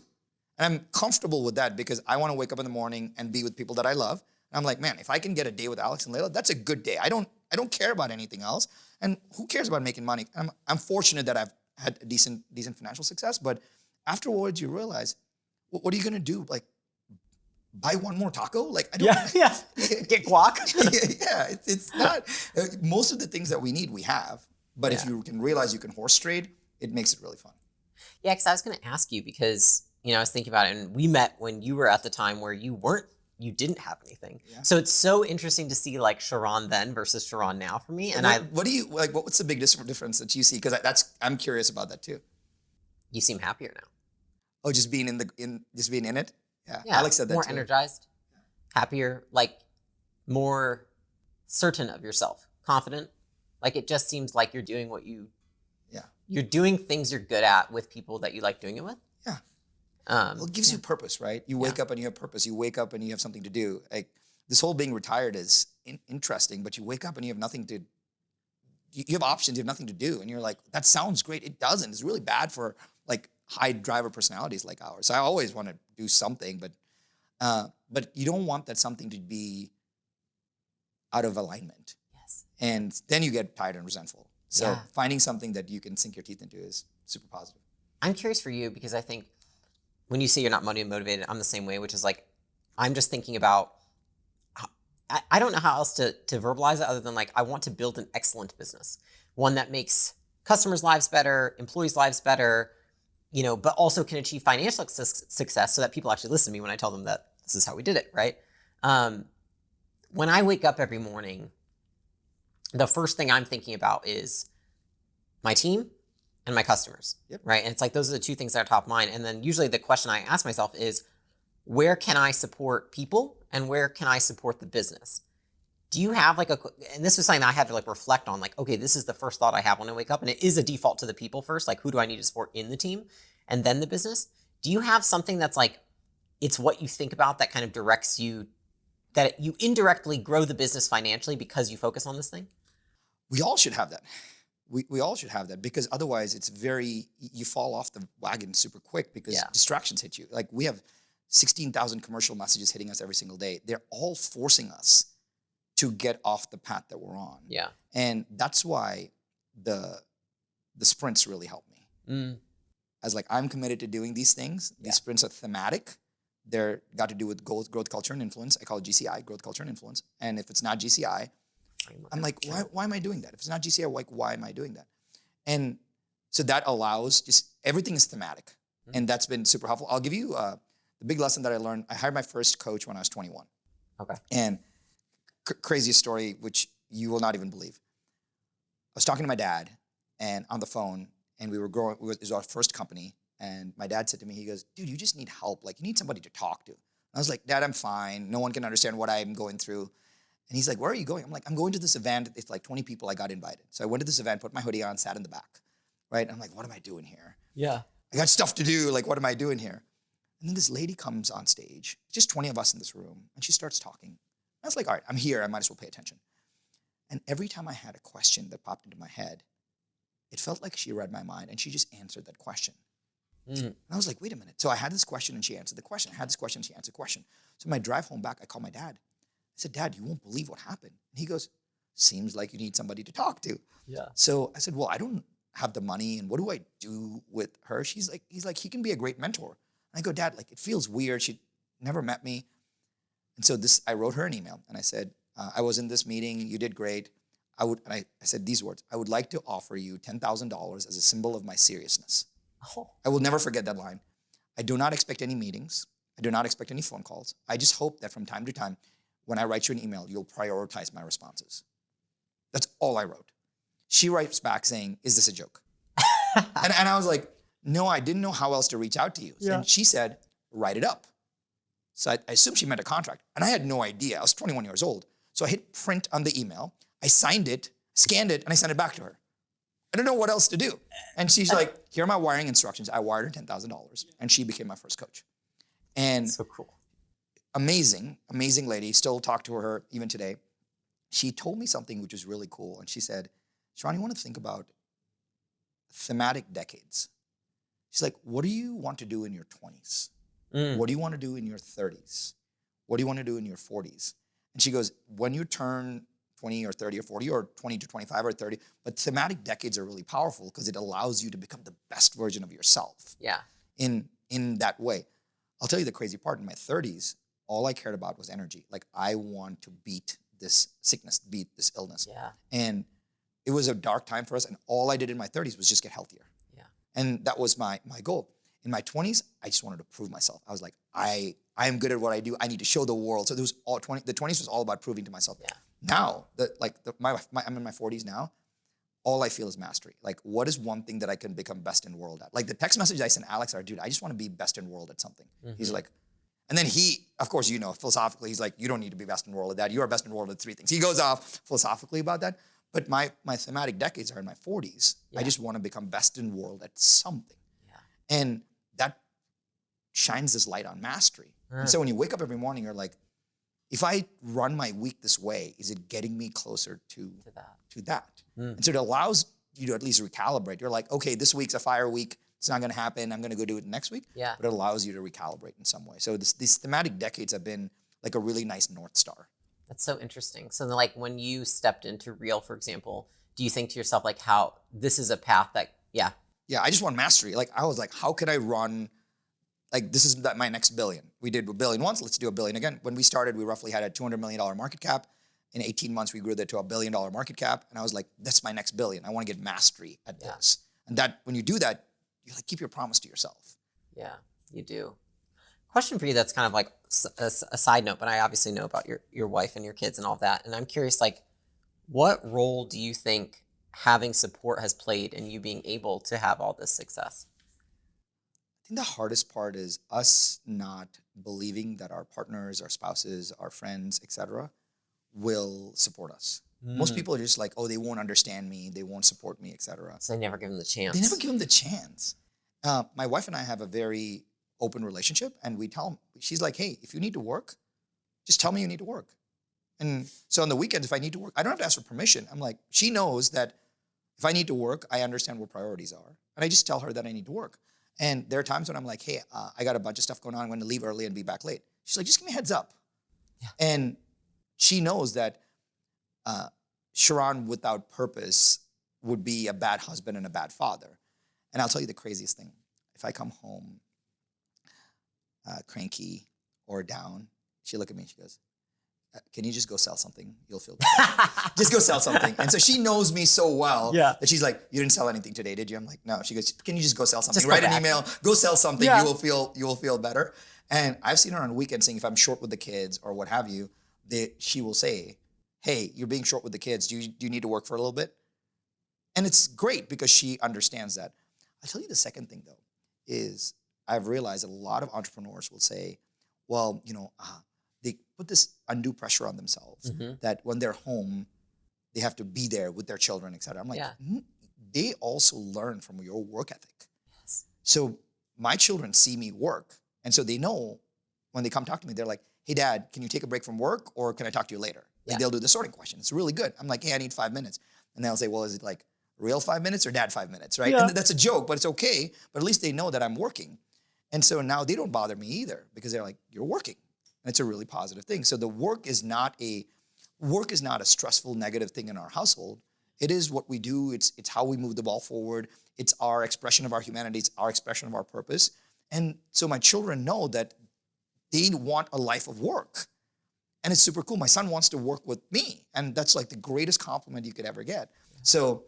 And I'm comfortable with that because I want to wake up in the morning and be with people that I love. And I'm like, man, if I can get a day with Alex and Layla, that's a good day. I don't I don't care about anything else. And who cares about making money? I'm fortunate that I've had a decent financial success, but afterwards you realize, what are you gonna do? Like, buy one more taco? Like, I don't. Yeah. Get guac. Yeah, it's not. Most of the things that we need, we have. But if you can realize you can horse trade, it makes it really fun. Yeah, because I was going to ask you because, I was thinking about it, and we met when you were at the time where you didn't have anything. Yeah. So it's so interesting to see like Sharran then versus Sharran now for me. And what do you like? What's the big difference that you see? Because I'm curious about that too. You seem happier now. Oh, just being in it. Yeah, Yeah, Alex said that more too. energized, happier, like more certain of yourself, confident. Like it just seems like you're doing you're doing things you're good at with people that you like doing it with. Yeah. Well, it gives you purpose, right? You wake up and you have purpose. You wake up and you have something to do. Like this whole being retired is interesting, but you wake up and you have nothing to. You have options. You have nothing to do, and you're like, that sounds great. It doesn't. It's really bad for like high driver personalities like ours. So I always want to do something, but you don't want that something to be out of alignment. Yes. And then you get tired and resentful. So finding something that you can sink your teeth into is super positive. I'm curious for you because I think when you say you're not motivated, I'm the same way, which is like, I'm just thinking about, I don't know how else to verbalize it other than like, I want to build an excellent business, one that makes customers' lives better, employees' lives better, but also can achieve financial success so that people actually listen to me when I tell them that this is how we did it, right? When I wake up every morning, the first thing I'm thinking about is my team and my customers, right? And it's like, those are the two things that are top of mind. And then usually the question I ask myself is, where can I support people and where can I support the business? Do you have like and this was something that I had to like reflect on, like, okay, this is the first thought I have when I wake up, and it is a default to the people first, like who do I need to support in the team and then the business? Do you have something that's like, it's what you think about that kind of directs you, that you indirectly grow the business financially because you focus on this thing? We all should have that. We all should have that, because otherwise you fall off the wagon super quick because distractions hit you. Like we have 16,000 commercial messages hitting us every single day. They're all forcing us to get off the path that we're on. Yeah. And that's why the sprints really help me. As like, I'm committed to doing these things. These sprints are thematic. They're got to do with growth, culture, and influence. I call it GCI, growth, culture, and influence. And if it's not GCI, I'm like, why am I doing that? If it's not GCI, like, why am I doing that? And so that allows just, everything is thematic. And that's been super helpful. I'll give you the big lesson that I learned. I hired my first coach when I was 21. Okay. And craziest story, which you will not even believe. I was talking to my dad and on the phone, and we were growing, it was our first company. And my dad said to me, he goes, dude, you just need help. Like, you need somebody to talk to. And I was like, Dad, I'm fine. No one can understand what I'm going through. And he's like, where are you going? I'm like, I'm going to this event. It's like 20 people. I got invited. So I went to this event, put my hoodie on, sat in the back, right? And I'm like, what am I doing here? Yeah. I got stuff to do. Like, what am I doing here? And then this lady comes on stage, just 20 of us in this room, and she starts talking. I was like, all right, I'm here. I might as well pay attention. And every time I had a question that popped into my head, it felt like she read my mind, and she just answered that question. And I was like, wait a minute. So I had this question, and she answered the question. I had this question, and she answered the question. So my drive home back, I called my dad. I said, Dad, you won't believe what happened. And he goes, seems like you need somebody to talk to. Yeah. So I said, well, I don't have the money, and what do I do with her? He's like, he can be a great mentor. And I go, Dad, like, it feels weird. She never met me. And so I wrote her an email, and I said, I was in this meeting. You did great. I said these words: I would like to offer you $10,000 as a symbol of my seriousness. Oh. I will never forget that line. I do not expect any meetings. I do not expect any phone calls. I just hope that from time to time, when I write you an email, you'll prioritize my responses. That's all I wrote. She writes back saying, is this a joke? and I was like, no, I didn't know how else to reach out to you. Yeah. And she said, write it up. So I assumed she meant a contract. And I had no idea. I was 21 years old. So I hit print on the email. I signed it, scanned it, and I sent it back to her. I don't know what else to do. And she's like, here are my wiring instructions. I wired her $10,000. And she became my first coach. And so cool. Amazing, amazing lady. Still talk to her even today. She told me something which was really cool. And she said, Sharran, you want to think about thematic decades. She's like, what do you want to do in your 20s? What do you want to do in your 30s? What do you want to do in your 40s? And she goes, when you turn 20 or 30 or 40 or 20 to 25 or 30. But thematic decades are really powerful because it allows you to become the best version of yourself Yeah. in that way. I'll tell you the crazy part. In my 30s, all I cared about was energy. Like, I want to beat this sickness, beat this illness. Yeah. And it was a dark time for us. And all I did in my 30s was just get healthier. Yeah. And that was my goal. In my 20s, I just wanted to prove myself. I was like, I am good at what I do. I need to show the world. So there was the 20s was all about proving to myself. Yeah. Now, I'm in my 40s now, all I feel is mastery. Like, what is one thing that I can become best in world at? Like, the text message I sent Alex are, dude, I just want to be best in world at something. He's like, and then he, of course, philosophically, he's like, you don't need to be best in world at that. You are best in world at 3 things. He goes off philosophically about that. But my thematic decades are in my 40s. Yeah. I just want to become best in world at something. Yeah. And that shines this light on mastery. And so when you wake up every morning, you're like, if I run my week this way, is it getting me closer to that? And so it allows you to at least recalibrate. You're like, okay, this week's a fire week. It's not going to happen. I'm going to go do it next week. Yeah. But it allows you to recalibrate in some way. So these thematic decades have been like a really nice North Star. That's so interesting. So then, like, when you stepped into Real, for example, do you think to yourself, like, how this is a path that, Yeah, I just want mastery. Like, I was like, how could I run, like, this is my next billion. We did $1 billion once, let's do $1 billion again. When we started, we roughly had a $200 million market cap. In 18 months, we grew that to $1 billion market cap. And I was like, that's my next billion. I want to get mastery at this. And that, when you do that, you like keep your promise to yourself. Yeah, you do. Question for you that's kind of like a side note, but I obviously know about your wife and your kids and all of that. And I'm curious, like, what role do you think having support has played in you being able to have all this success? I think the hardest part is us not believing that our partners, our spouses, our friends, etc., will support us. Most people are just like, oh, they won't understand me, they won't support me, etc. So they never give them the chance. They never give them the chance. My wife and I have a very open relationship, and we tell them, she's like, hey, if you need to work, just tell me you need to work. And so on the weekends, if I need to work, I don't have to ask for permission. I'm like, she knows that if I need to work, I understand what priorities are. And I just tell her that I need to work. And there are times when I'm like, hey, I got a bunch of stuff going on. I'm going to leave early and be back late. She's like, just give me a heads up. Yeah. And she knows that Sharran without purpose would be a bad husband and a bad father. And I'll tell you the craziest thing. If I come home cranky or down, she'll look at me and she goes, can you just go sell something? You'll feel better. Just go sell something. And so she knows me so well that she's like, you didn't sell anything today, did you? I'm like, no. She goes, can you just go sell something? Write an email, go sell something. You will feel better. And I've seen her on weekends saying if I'm short with the kids or what have you, she will say, hey, you're being short with the kids. Do you need to work for a little bit? And it's great because she understands that. I'll tell you the second thing though, is I've realized a lot of entrepreneurs will say, well, they put this undue pressure on themselves that when they're home, they have to be there with their children, et cetera. I'm like, they also learn from your work ethic. Yes. So my children see me work. And so they know when they come talk to me, they're like, hey, Dad, can you take a break from work or can I talk to you later? Like they'll do the sorting question. It's really good. I'm like, hey, I need 5 minutes. And they'll say, well, is it like real 5 minutes or Dad 5 minutes, right? And that's a joke, but it's okay. But at least they know that I'm working. And so now they don't bother me either because they're like, you're working. And it's a really positive thing. So the work is not a stressful, negative thing in our household. It is what we do. It's how we move the ball forward. It's our expression of our humanity. It's our expression of our purpose. And so my children know that they want a life of work. And it's super cool. My son wants to work with me. And that's like the greatest compliment you could ever get. So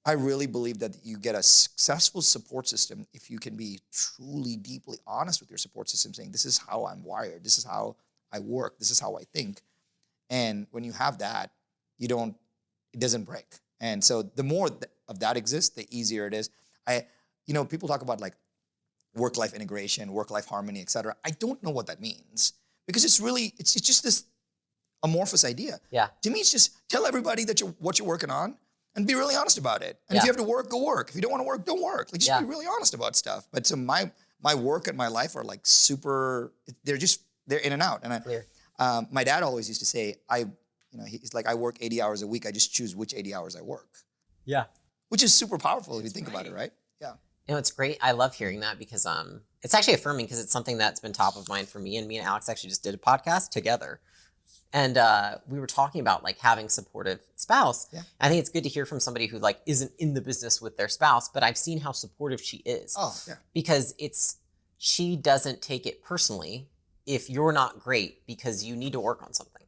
I really believe that you get a successful support system if you can be truly, deeply honest with your support system, saying, this is how I'm wired. This is how I work. This is how I think. And when you have that, it doesn't break. And so the more of that exists, the easier it is. People talk about like work-life integration, work-life harmony, et cetera. I don't know what that means because it's just this amorphous idea. Yeah. To me, it's just tell everybody that what you're working on and be really honest about it. And if you have to work, go work. If you don't want to work, don't work. Like just be really honest about stuff. But so my work and my life are like super, they're in and out. And my dad always used to say, he's like, I work 80 hours a week. I just choose which 80 hours I work. Yeah. Which is super powerful if you think about it, right? Yeah. It's great. I love hearing that because it's actually affirming because it's something that's been top of mind for me. And me and Alex actually just did a podcast together. And we were talking about like having supportive spouse. Yeah. I think it's good to hear from somebody who like isn't in the business with their spouse, but I've seen how supportive she is. Oh, yeah. Because she doesn't take it personally if you're not great because you need to work on something.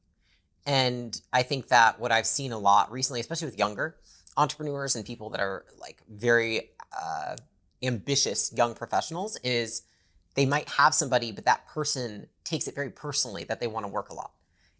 And I think that what I've seen a lot recently, especially with younger entrepreneurs and people that are like very ambitious young professionals, is they might have somebody, but that person takes it very personally that they want to work a lot.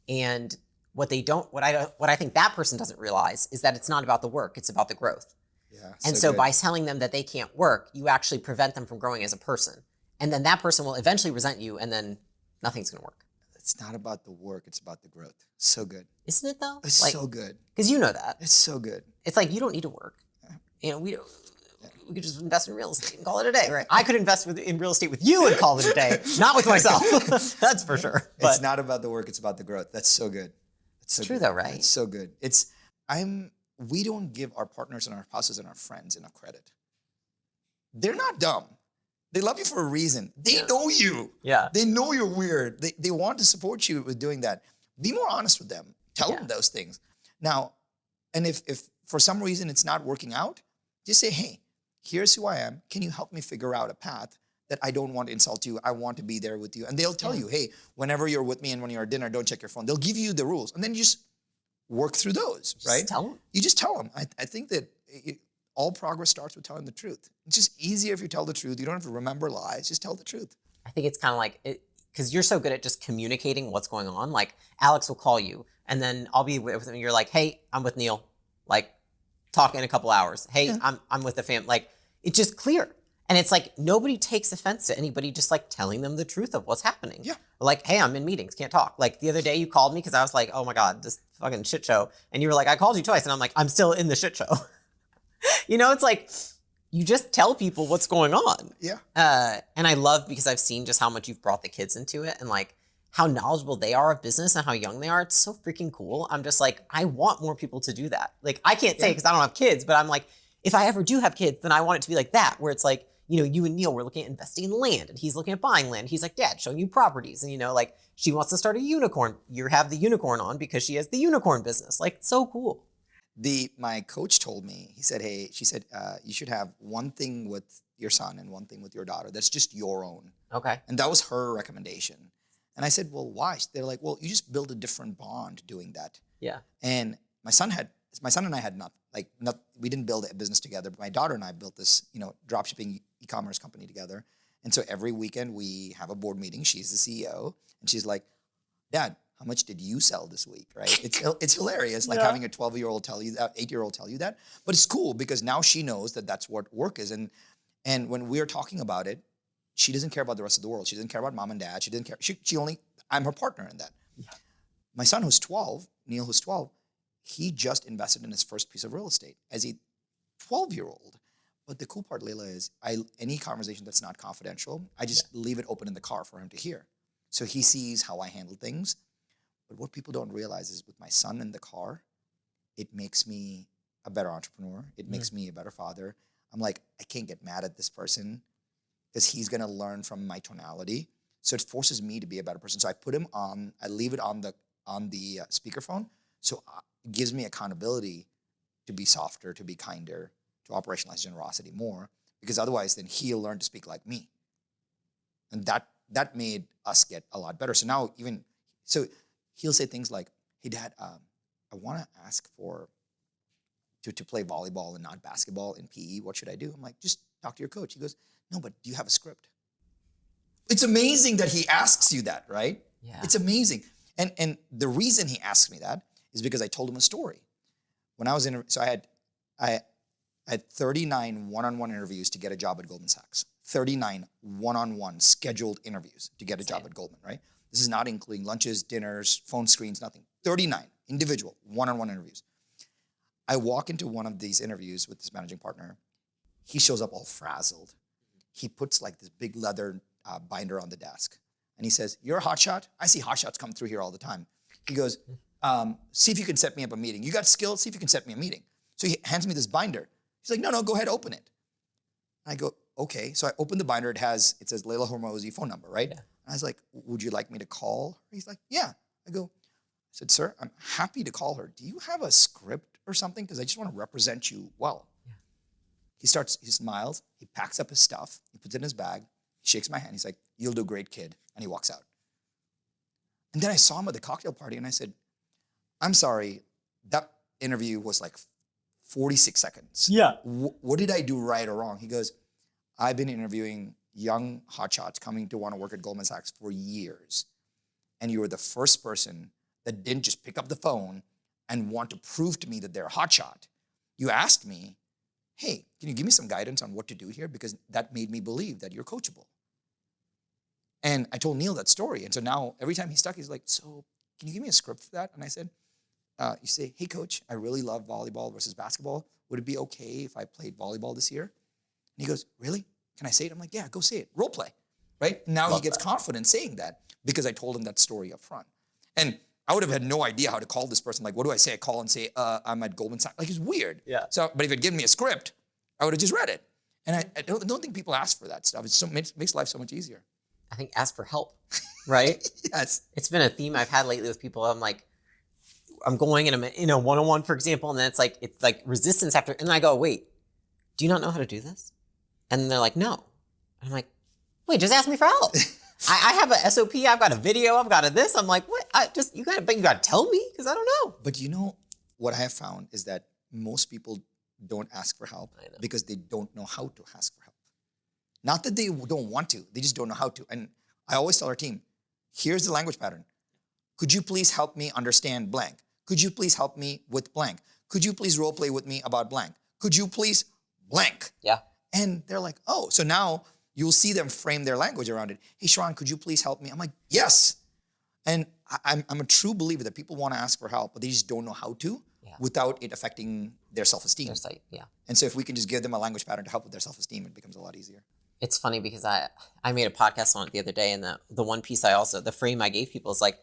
And what I think that person doesn't realize is that it's not about the work, it's about the growth. Yeah. And so by telling them that they can't work, you actually prevent them from growing as a person. And then that person will eventually resent you, and then nothing's going to work. It's not about the work, it's about the growth. So good. Isn't it though? It's so good. Because you know that. It's so good. It's like you don't need to work. We could just invest in real estate and call it a day, right? I could invest in real estate with you and call it a day, not with myself. That's for sure. But it's not about the work, it's about the growth. That's so good. It's so true good. though, right? It's so good. We don't give our partners and our spouses and our friends enough credit. They're not dumb. They love you for a reason. They know you. Yeah. They know you're weird. They want to support you with doing that. Be more honest with them. Tell them those things. Now, and if for some reason it's not working out, just say, hey, here's who I am. Can you help me figure out a path that I don't want to insult you? I want to be there with you. And they'll tell you, hey, whenever you're with me and when you're at dinner, don't check your phone. They'll give you the rules. And then you just work through those, right? Just tell them. You just tell them. I think that all progress starts with telling the truth. It's just easier if you tell the truth. You don't have to remember lies. Just tell the truth. I think it's kind of like, because you're so good at just communicating what's going on. Like Alex will call you and then I'll be with him and you're like, hey, I'm with Neil. Like talk in a couple hours. Hey, I'm with the fam. Like it's just clear. And it's like, nobody takes offense to anybody just like telling them the truth of what's happening. Yeah. Like, hey, I'm in meetings, can't talk. Like the other day you called me because I was like, oh my God, this fucking shit show. And you were like, I called you twice. And I'm like, I'm still in the shit show. You know, it's like, you just tell people what's going on. Yeah. And I love, because I've seen just how much you've brought the kids into it and like how knowledgeable they are of business and how young they are. It's so freaking cool. I'm just like, I want more people to do that. Like, I can't say because I don't have kids, but I'm like, if I ever do have kids, then I want it to be like that, where it's like, you know, you and Neil were looking at investing in land and he's looking at buying land. He's like, Dad, showing you properties. And, you know, like she wants to start a unicorn. You have the unicorn on because she has the unicorn business. Like, so cool. My coach told me, she said, you should have one thing with your son and one thing with your daughter that's just your own. Okay. And that was her recommendation. And I said, well, why? They're like, well, you just build a different bond doing that. Yeah. And my son and I had we didn't build a business together, but my daughter and I built this, dropshipping e-commerce company together. And so every weekend we have a board meeting. She's the CEO and she's like, Dad, how much did you sell this week, right? It's hilarious, like having a 12-year-old tell you that, 8-year-old tell you that. But it's cool because now she knows that that's what work is. And when we're talking about it, she doesn't care about the rest of the world. She doesn't care about mom and dad. She doesn't care. I'm her partner in that. Yeah. My son who's 12, Neil who's 12, he just invested in his first piece of real estate as a 12-year-old. But the cool part, Leila, is any conversation that's not confidential, I just leave it open in the car for him to hear. So he sees how I handle things. But what people don't realize is with my son in the car, it makes me a better entrepreneur. It makes me a better father. I'm like, I can't get mad at this person because he's going to learn from my tonality. So it forces me to be a better person. So I leave it on the speakerphone. So it gives me accountability to be softer, to be kinder, to operationalize generosity more, because otherwise then he'll learn to speak like me. And that made us get a lot better. So now he'll say things like, hey, Dad, I want to ask to play volleyball and not basketball in PE. What should I do? I'm like, just talk to your coach. He goes, no, but do you have a script? It's amazing that he asks you that, right? Yeah. It's amazing. And the reason he asks me that is because I told him a story. When I was I had 39 one-on-one interviews to get a job at Goldman Sachs. 39 one-on-one scheduled interviews to get a job at Goldman, right? This is not including lunches, dinners, phone screens, nothing. 39 individual one-on-one interviews. I walk into one of these interviews with this managing partner. He shows up all frazzled. He puts like this big leather binder on the desk. And he says, you're a hotshot? I see hotshots come through here all the time. He goes, see if you can set me up a meeting. You got skills? See if you can set me a meeting. So he hands me this binder. He's like, no, go ahead, open it. I go, okay. So I open the binder. It says Leila Hormozi phone number, right? Yeah. And I was like, would you like me to call? He's like, yeah. I go, said, sir, I'm happy to call her. Do you have a script or something? Because I just want to represent you well. Yeah. He smiles, he packs up his stuff, he puts it in his bag, he shakes my hand, he's like, you'll do great, kid. And he walks out. And then I saw him at the cocktail party and I said, I'm sorry, that interview was like 46 seconds. Yeah. What did I do right or wrong? He goes, I've been interviewing young hotshots coming to want to work at Goldman Sachs for years. And you were the first person that didn't just pick up the phone and want to prove to me that they're a hotshot. You asked me, hey, can you give me some guidance on what to do here? Because that made me believe that you're coachable. And I told Neil that story. And so now every time he's stuck, he's like, so can you give me a script for that? And I said, you say, hey, coach, I really love volleyball versus basketball. Would it be okay if I played volleyball this year? And he goes, really? Can I say it? I'm like, yeah, go say it. Role play, right? Now he gets confident saying that because I told him that story up front. And I would have had no idea how to call this person. Like, what do I say? I call and say, I'm at Goldman Sachs. Like, it's weird. Yeah. So, but if it had given me a script, I would have just read it. And I don't think people ask for that stuff. It makes life so much easier. I think ask for help, right? Yes. It's been a theme I've had lately with people. I'm like, I'm going in a one-on-one, for example, and then it's like resistance after, and I go, wait, do you not know how to do this? And they're like, no. And I'm like, wait, just ask me for help. I have a SOP, I've got a video, I've got a this. I'm like, what? You gotta tell me, because I don't know. But you know, what I have found is that most people don't ask for help because they don't know how to ask for help. Not that they don't want to, they just don't know how to. And I always tell our team, here's the language pattern. Could you please help me understand blank? Could you please help me with blank? Could you please role play with me about blank? Could you please blank? Yeah. And they're like, oh, so now you'll see them frame their language around it. Hey, Sharran, could you please help me? I'm like, yes. And I'm a true believer that people want to ask for help, but they just don't know how to without it affecting their self-esteem. Their sight, yeah. And so if we can just give them a language pattern to help with their self-esteem, it becomes a lot easier. It's funny because I made a podcast on it the other day, and the one piece the frame I gave people is like,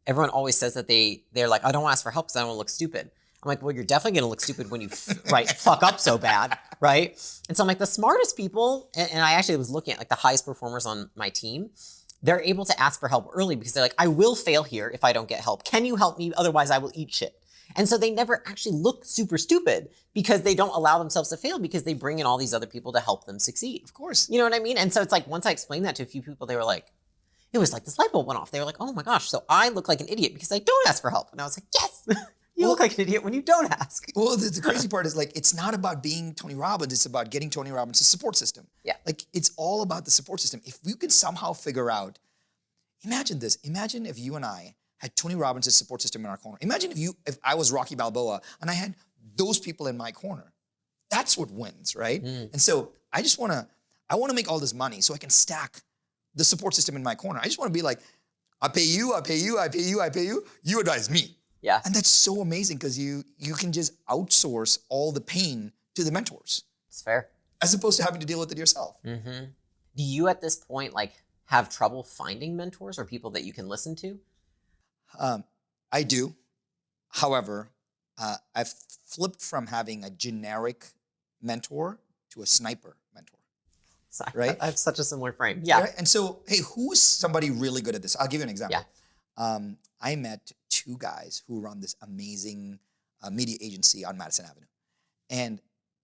everyone always says that they're like, I don't want to ask for help because I don't want to look stupid. I'm like, well, you're definitely going to look stupid when you fuck up so bad, right? And so I'm like, the smartest people, and I actually was looking at like the highest performers on my team, they're able to ask for help early because they're like, I will fail here if I don't get help. Can you help me? Otherwise, I will eat shit. And so they never actually look super stupid because they don't allow themselves to fail because they bring in all these other people to help them succeed. Of course. You know what I mean? And so it's like, once I explained that to a few people, they were like, it was like this light bulb went off. They were like, oh my gosh, so I look like an idiot because I don't ask for help. And I was like, yes, you look like an idiot when you don't ask. Well, the crazy part is like, it's not about being Tony Robbins. It's about getting Tony Robbins' support system. Yeah. Like, it's all about the support system. If you can somehow figure out, imagine this. Imagine if you and I had Tony Robbins' support system in our corner. Imagine if I was Rocky Balboa and I had those people in my corner. That's what wins, right? And so I want to make all this money so I can stack the support system in my corner. I just want to be like, I pay you, I pay you, I pay you, I pay you. You advise me. Yeah. And that's so amazing because you can just outsource all the pain to the mentors. It's fair. As opposed to having to deal with it yourself. Mm-hmm. Do you at this point like have trouble finding mentors or people that you can listen to? I do. However, I've flipped from having a generic mentor to a sniper mentor. Right? I have such a similar frame. Yeah. Right? And so, hey, who is somebody really good at this? I'll give you an example. Yeah. I met two guys who run this amazing media agency on Madison Avenue. And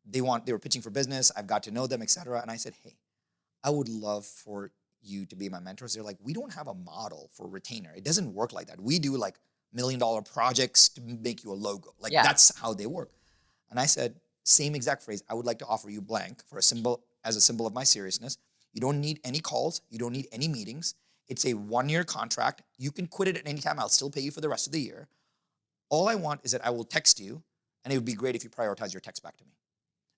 they were pitching for business. I've got to know them, et cetera. And I said, hey, I would love for you to be my mentors. They're like, we don't have a model for retainer. It doesn't work like that. We do like $1 million projects to make you a logo. Like that's how they work. And I said, same exact phrase. I would like to offer you blank for as a symbol of my seriousness. You don't need any calls. You don't need any meetings. It's a 1-year contract. You can quit it at any time. I'll still pay you for the rest of the year. All I want is that I will text you, and it would be great if you prioritize your text back to me.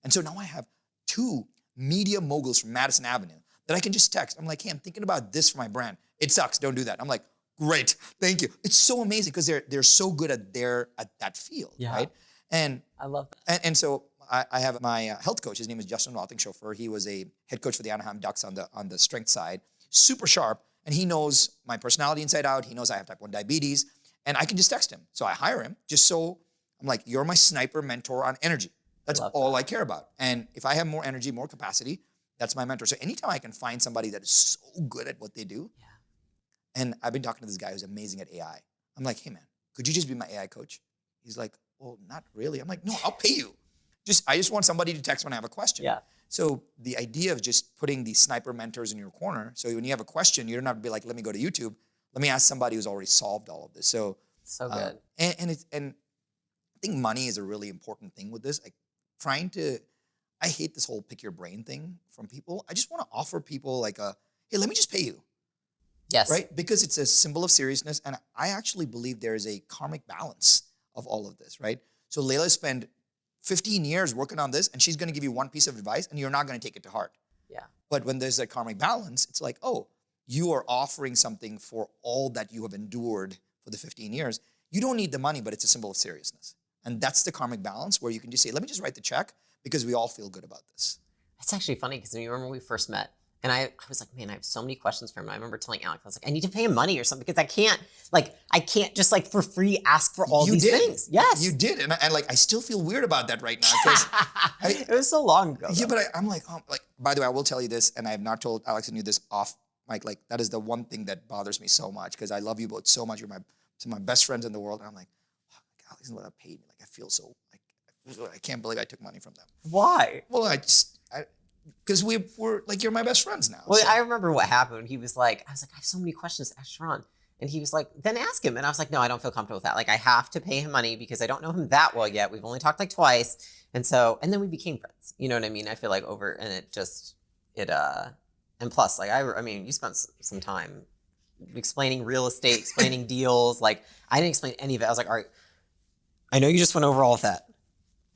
And so now I have 2 media moguls from Madison Avenue that I can just text. I'm like, hey, I'm thinking about this for my brand. It sucks. Don't do that. I'm like, great. Thank you. It's so amazing because they're so good at that field, right? And I love that. And so I have my health coach. His name is Justin Rothingshofer. He was a head coach for the Anaheim Ducks on the strength side. Super sharp. And he knows my personality inside out. He knows I have type 1 diabetes. And I can just text him. So I hire him just so I'm like, you're my sniper mentor on energy. That's all I care about. And if I have more energy, more capacity, that's my mentor. So anytime I can find somebody that is so good at what they do, and I've been talking to this guy who's amazing at AI. I'm like, hey man, could you just be my AI coach? He's like, well, not really. I'm like, no, I'll pay you. I just want somebody to text when I have a question. Yeah. So the idea of just putting these sniper mentors in your corner, so when you have a question, you don't have to be like, let me go to YouTube. Let me ask somebody who's already solved all of this. So good. And I think money is a really important thing with this. Like I hate this whole pick your brain thing from people. I just want to offer people like hey, let me just pay you. Yes. Right? Because it's a symbol of seriousness. And I actually believe there is a karmic balance of all of this, right? So Layla spent 15 years working on this, and she's going to give you one piece of advice, and you're not going to take it to heart. Yeah. But when there's a karmic balance, it's like, oh, you are offering something for all that you have endured for the 15 years. You don't need the money, but it's a symbol of seriousness. And that's the karmic balance where you can just say, let me just write the check because we all feel good about this. That's actually funny because you remember when we first met, and I was like, man, I have so many questions for him. I remember telling Alex, I was like, I need to pay him money or something because I can't just like for free ask for all these things. Yes. You did. And I still feel weird about that right now because it was so long ago. Yeah, but I'm like, by the way, I will tell you this, and I have not told Alex and you this off mic. Like, that is the one thing that bothers me so much because I love you both so much. You're some of my best friends in the world. And I'm like, oh, Alex and Layla paid me. Like, I feel so, I can't believe I took money from them. Why? Well, because we're like, you're my best friends now. Well, so. I remember what happened. He was like, I have so many questions to ask Sharran. And he was like, then ask him. And I was like, no, I don't feel comfortable with that. Like, I have to pay him money because I don't know him that well yet. We've only talked like twice. And then we became friends. You know what I mean? I feel like and plus, like, I mean, you spent some time explaining real estate, explaining deals. Like, I didn't explain any of it. I was like, all right, I know you just went over all of that.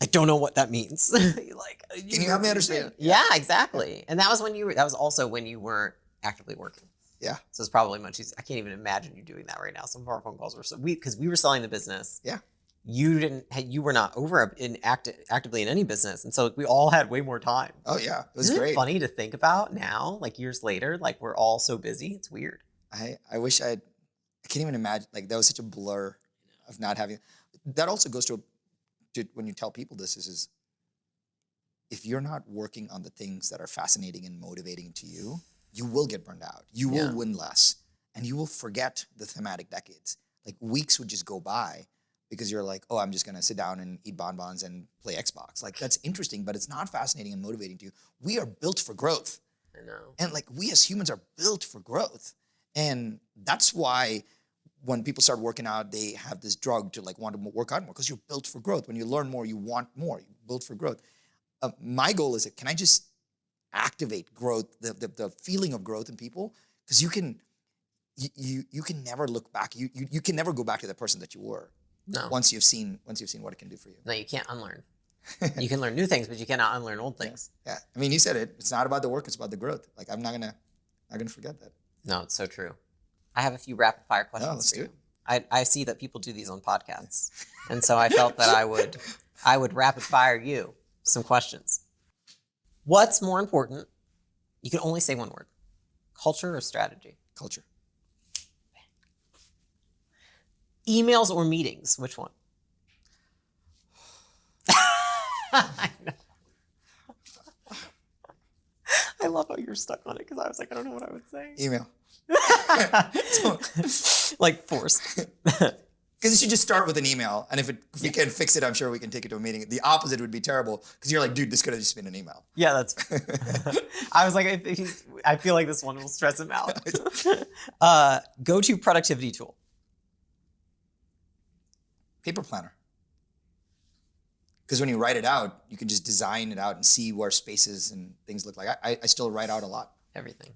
I don't know what that means. Can you help me understand? Yeah, exactly. And that was also when you weren't actively working. Yeah. So it's probably much easier. I can't even imagine you doing that right now. Some of our phone calls were because we were selling the business. Yeah. You were not actively in any business. And so we all had way more time. Oh yeah. It was Isn't great. It funny to think about now, like years later, like we're all so busy. It's weird. I wish I can't even imagine, like, that was such a blur of not having. That also goes to when you tell people this is if you're not working on the things that are fascinating and motivating to you, you will get burned out. You will win less, and you will forget the thematic decades. Like, weeks would just go by because you're like, oh, I'm just gonna sit down and eat bonbons and play Xbox. Like, that's interesting, but it's not fascinating and motivating to you. We are built for growth. I know. And like, we as humans are built for growth. And that's why when people start working out, they have this drug to like want to work out more because you're built for growth. When you learn more, you want more. You're built for growth. My goal is, can I just activate growth, the feeling of growth in people? Because you can never look back. You can never go back to the person that you were. No. Once you've seen what it can do for you. No, you can't unlearn. You can learn new things, but you cannot unlearn old things. Yeah. I mean, you said it. It's not about the work. It's about the growth. Like, I'm not gonna forget that. No, it's so true. I have a few rapid fire questions. No, let's do it. I see that people do these on podcasts, and so I felt that I would rapid fire you some questions. What's more important? You can only say one word: culture or strategy? Culture. Emails or meetings? Which one? I know. I love how you're stuck on it because I was like, I don't know what I would say. Email. Like forced. Because you should just start with an email, and if we can fix it, I'm sure we can take it to a meeting. The opposite would be terrible because you're like, dude, this could have just been an email. Yeah, that's. I was like, I feel like this one will stress him out. Go-to productivity tool. Paper planner. Because when you write it out, you can just design it out and see where spaces and things look like. I still write out a lot. Everything.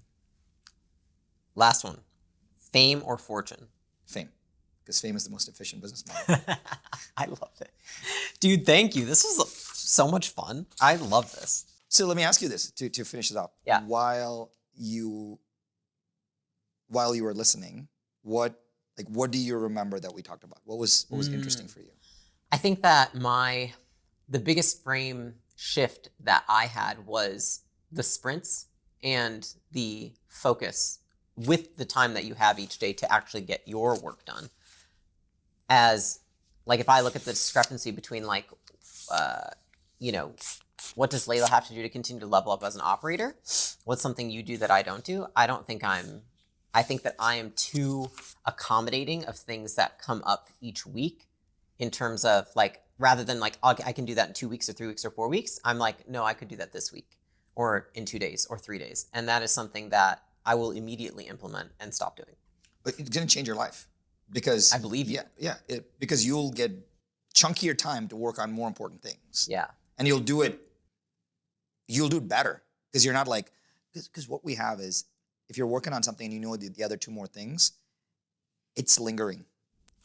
Last one. Fame or fortune? Fame. Because fame is the most efficient business model. I love it. Dude, thank you. This was so much fun. I love this. So let me ask you this to finish this up. Yeah. While you were listening, what do you remember that we talked about? What was interesting for you? I think that the biggest frame shift that I had was the sprints and the focus with the time that you have each day to actually get your work done. As like, if I look at the discrepancy between like, what does Layla have to do to continue to level up as an operator? What's something you do that I don't do? I don't think I'm I think that I am too accommodating of things that come up each week in terms of like, rather than like, I can do that in 2 weeks or 3 weeks or 4 weeks. I'm like, no, I could do that this week or in 2 days or 3 days. And that is something that I will immediately implement and stop doing. But it's going to change your life because I believe you. Because you'll get chunkier time to work on more important things. Yeah. And you'll do it better because you're not like, because what we have is if you're working on something and you know the other two more things, it's lingering.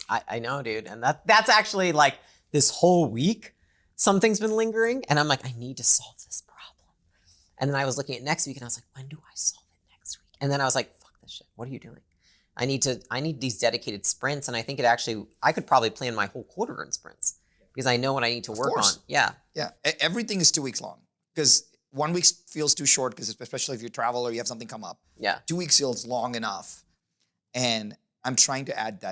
I know, dude. And that's actually like this whole week, something's been lingering. And I'm like, I need to solve this problem. And then I was looking at next week and I was like, when do I solve it next week? And then I was like, fuck this shit. What are you doing? I need these dedicated sprints. And I think I could probably plan my whole quarter in sprints because I know what I need to work on. Yeah. Yeah. Everything is 2 weeks long because 1 week feels too short because especially if you travel or you have something come up. Yeah. 2 weeks feels long enough. And I'm trying to add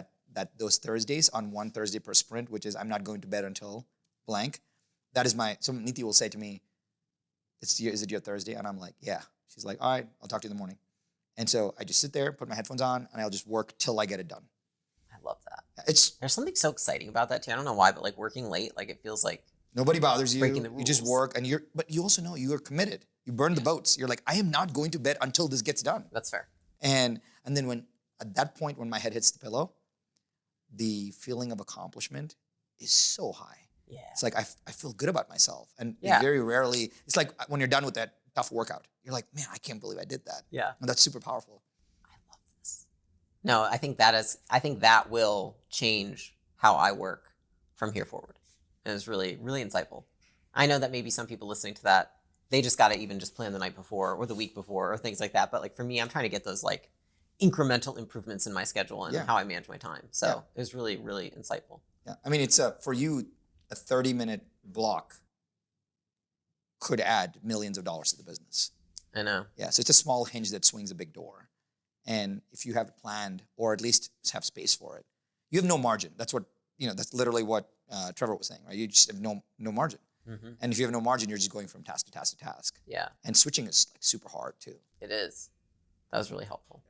those Thursdays on one Thursday per sprint, which is I'm not going to bed until blank. That is so Niti will say to me, is it your Thursday? And I'm like, yeah. She's like, all right, I'll talk to you in the morning. And so I just sit there, put my headphones on, and I'll just work till I get it done. I love that. There's something so exciting about that too. I don't know why, but like working late, like it feels like nobody bothers you. Breaking the rules. You just work, but you also know you are committed. You burn the boats. You're like, I am not going to bed until this gets done. That's fair. And then at that point when my head hits the pillow, the feeling of accomplishment is so high. Yeah. It's like I feel good about myself. And very rarely, it's like when you're done with that tough workout, you're like, man, I can't believe I did that. Yeah. And that's super powerful. I love this. No, I think that will change how I work from here forward. And it's really, really insightful. I know that maybe some people listening to that, they just got to even just plan the night before or the week before or things like that. But like for me, I'm trying to get those like incremental improvements in my schedule and how I manage my time. So it was really, really insightful. Yeah. I mean, it's for you, a 30-minute block could add millions of dollars to the business. I know. Yeah. So it's a small hinge that swings a big door. And if you have it planned or at least have space for it, you have no margin. That's literally what Trevor was saying, right? You just have no margin. Mm-hmm. And if you have no margin, you're just going from task to task to task. Yeah. And switching is like super hard too. It is. That was really helpful.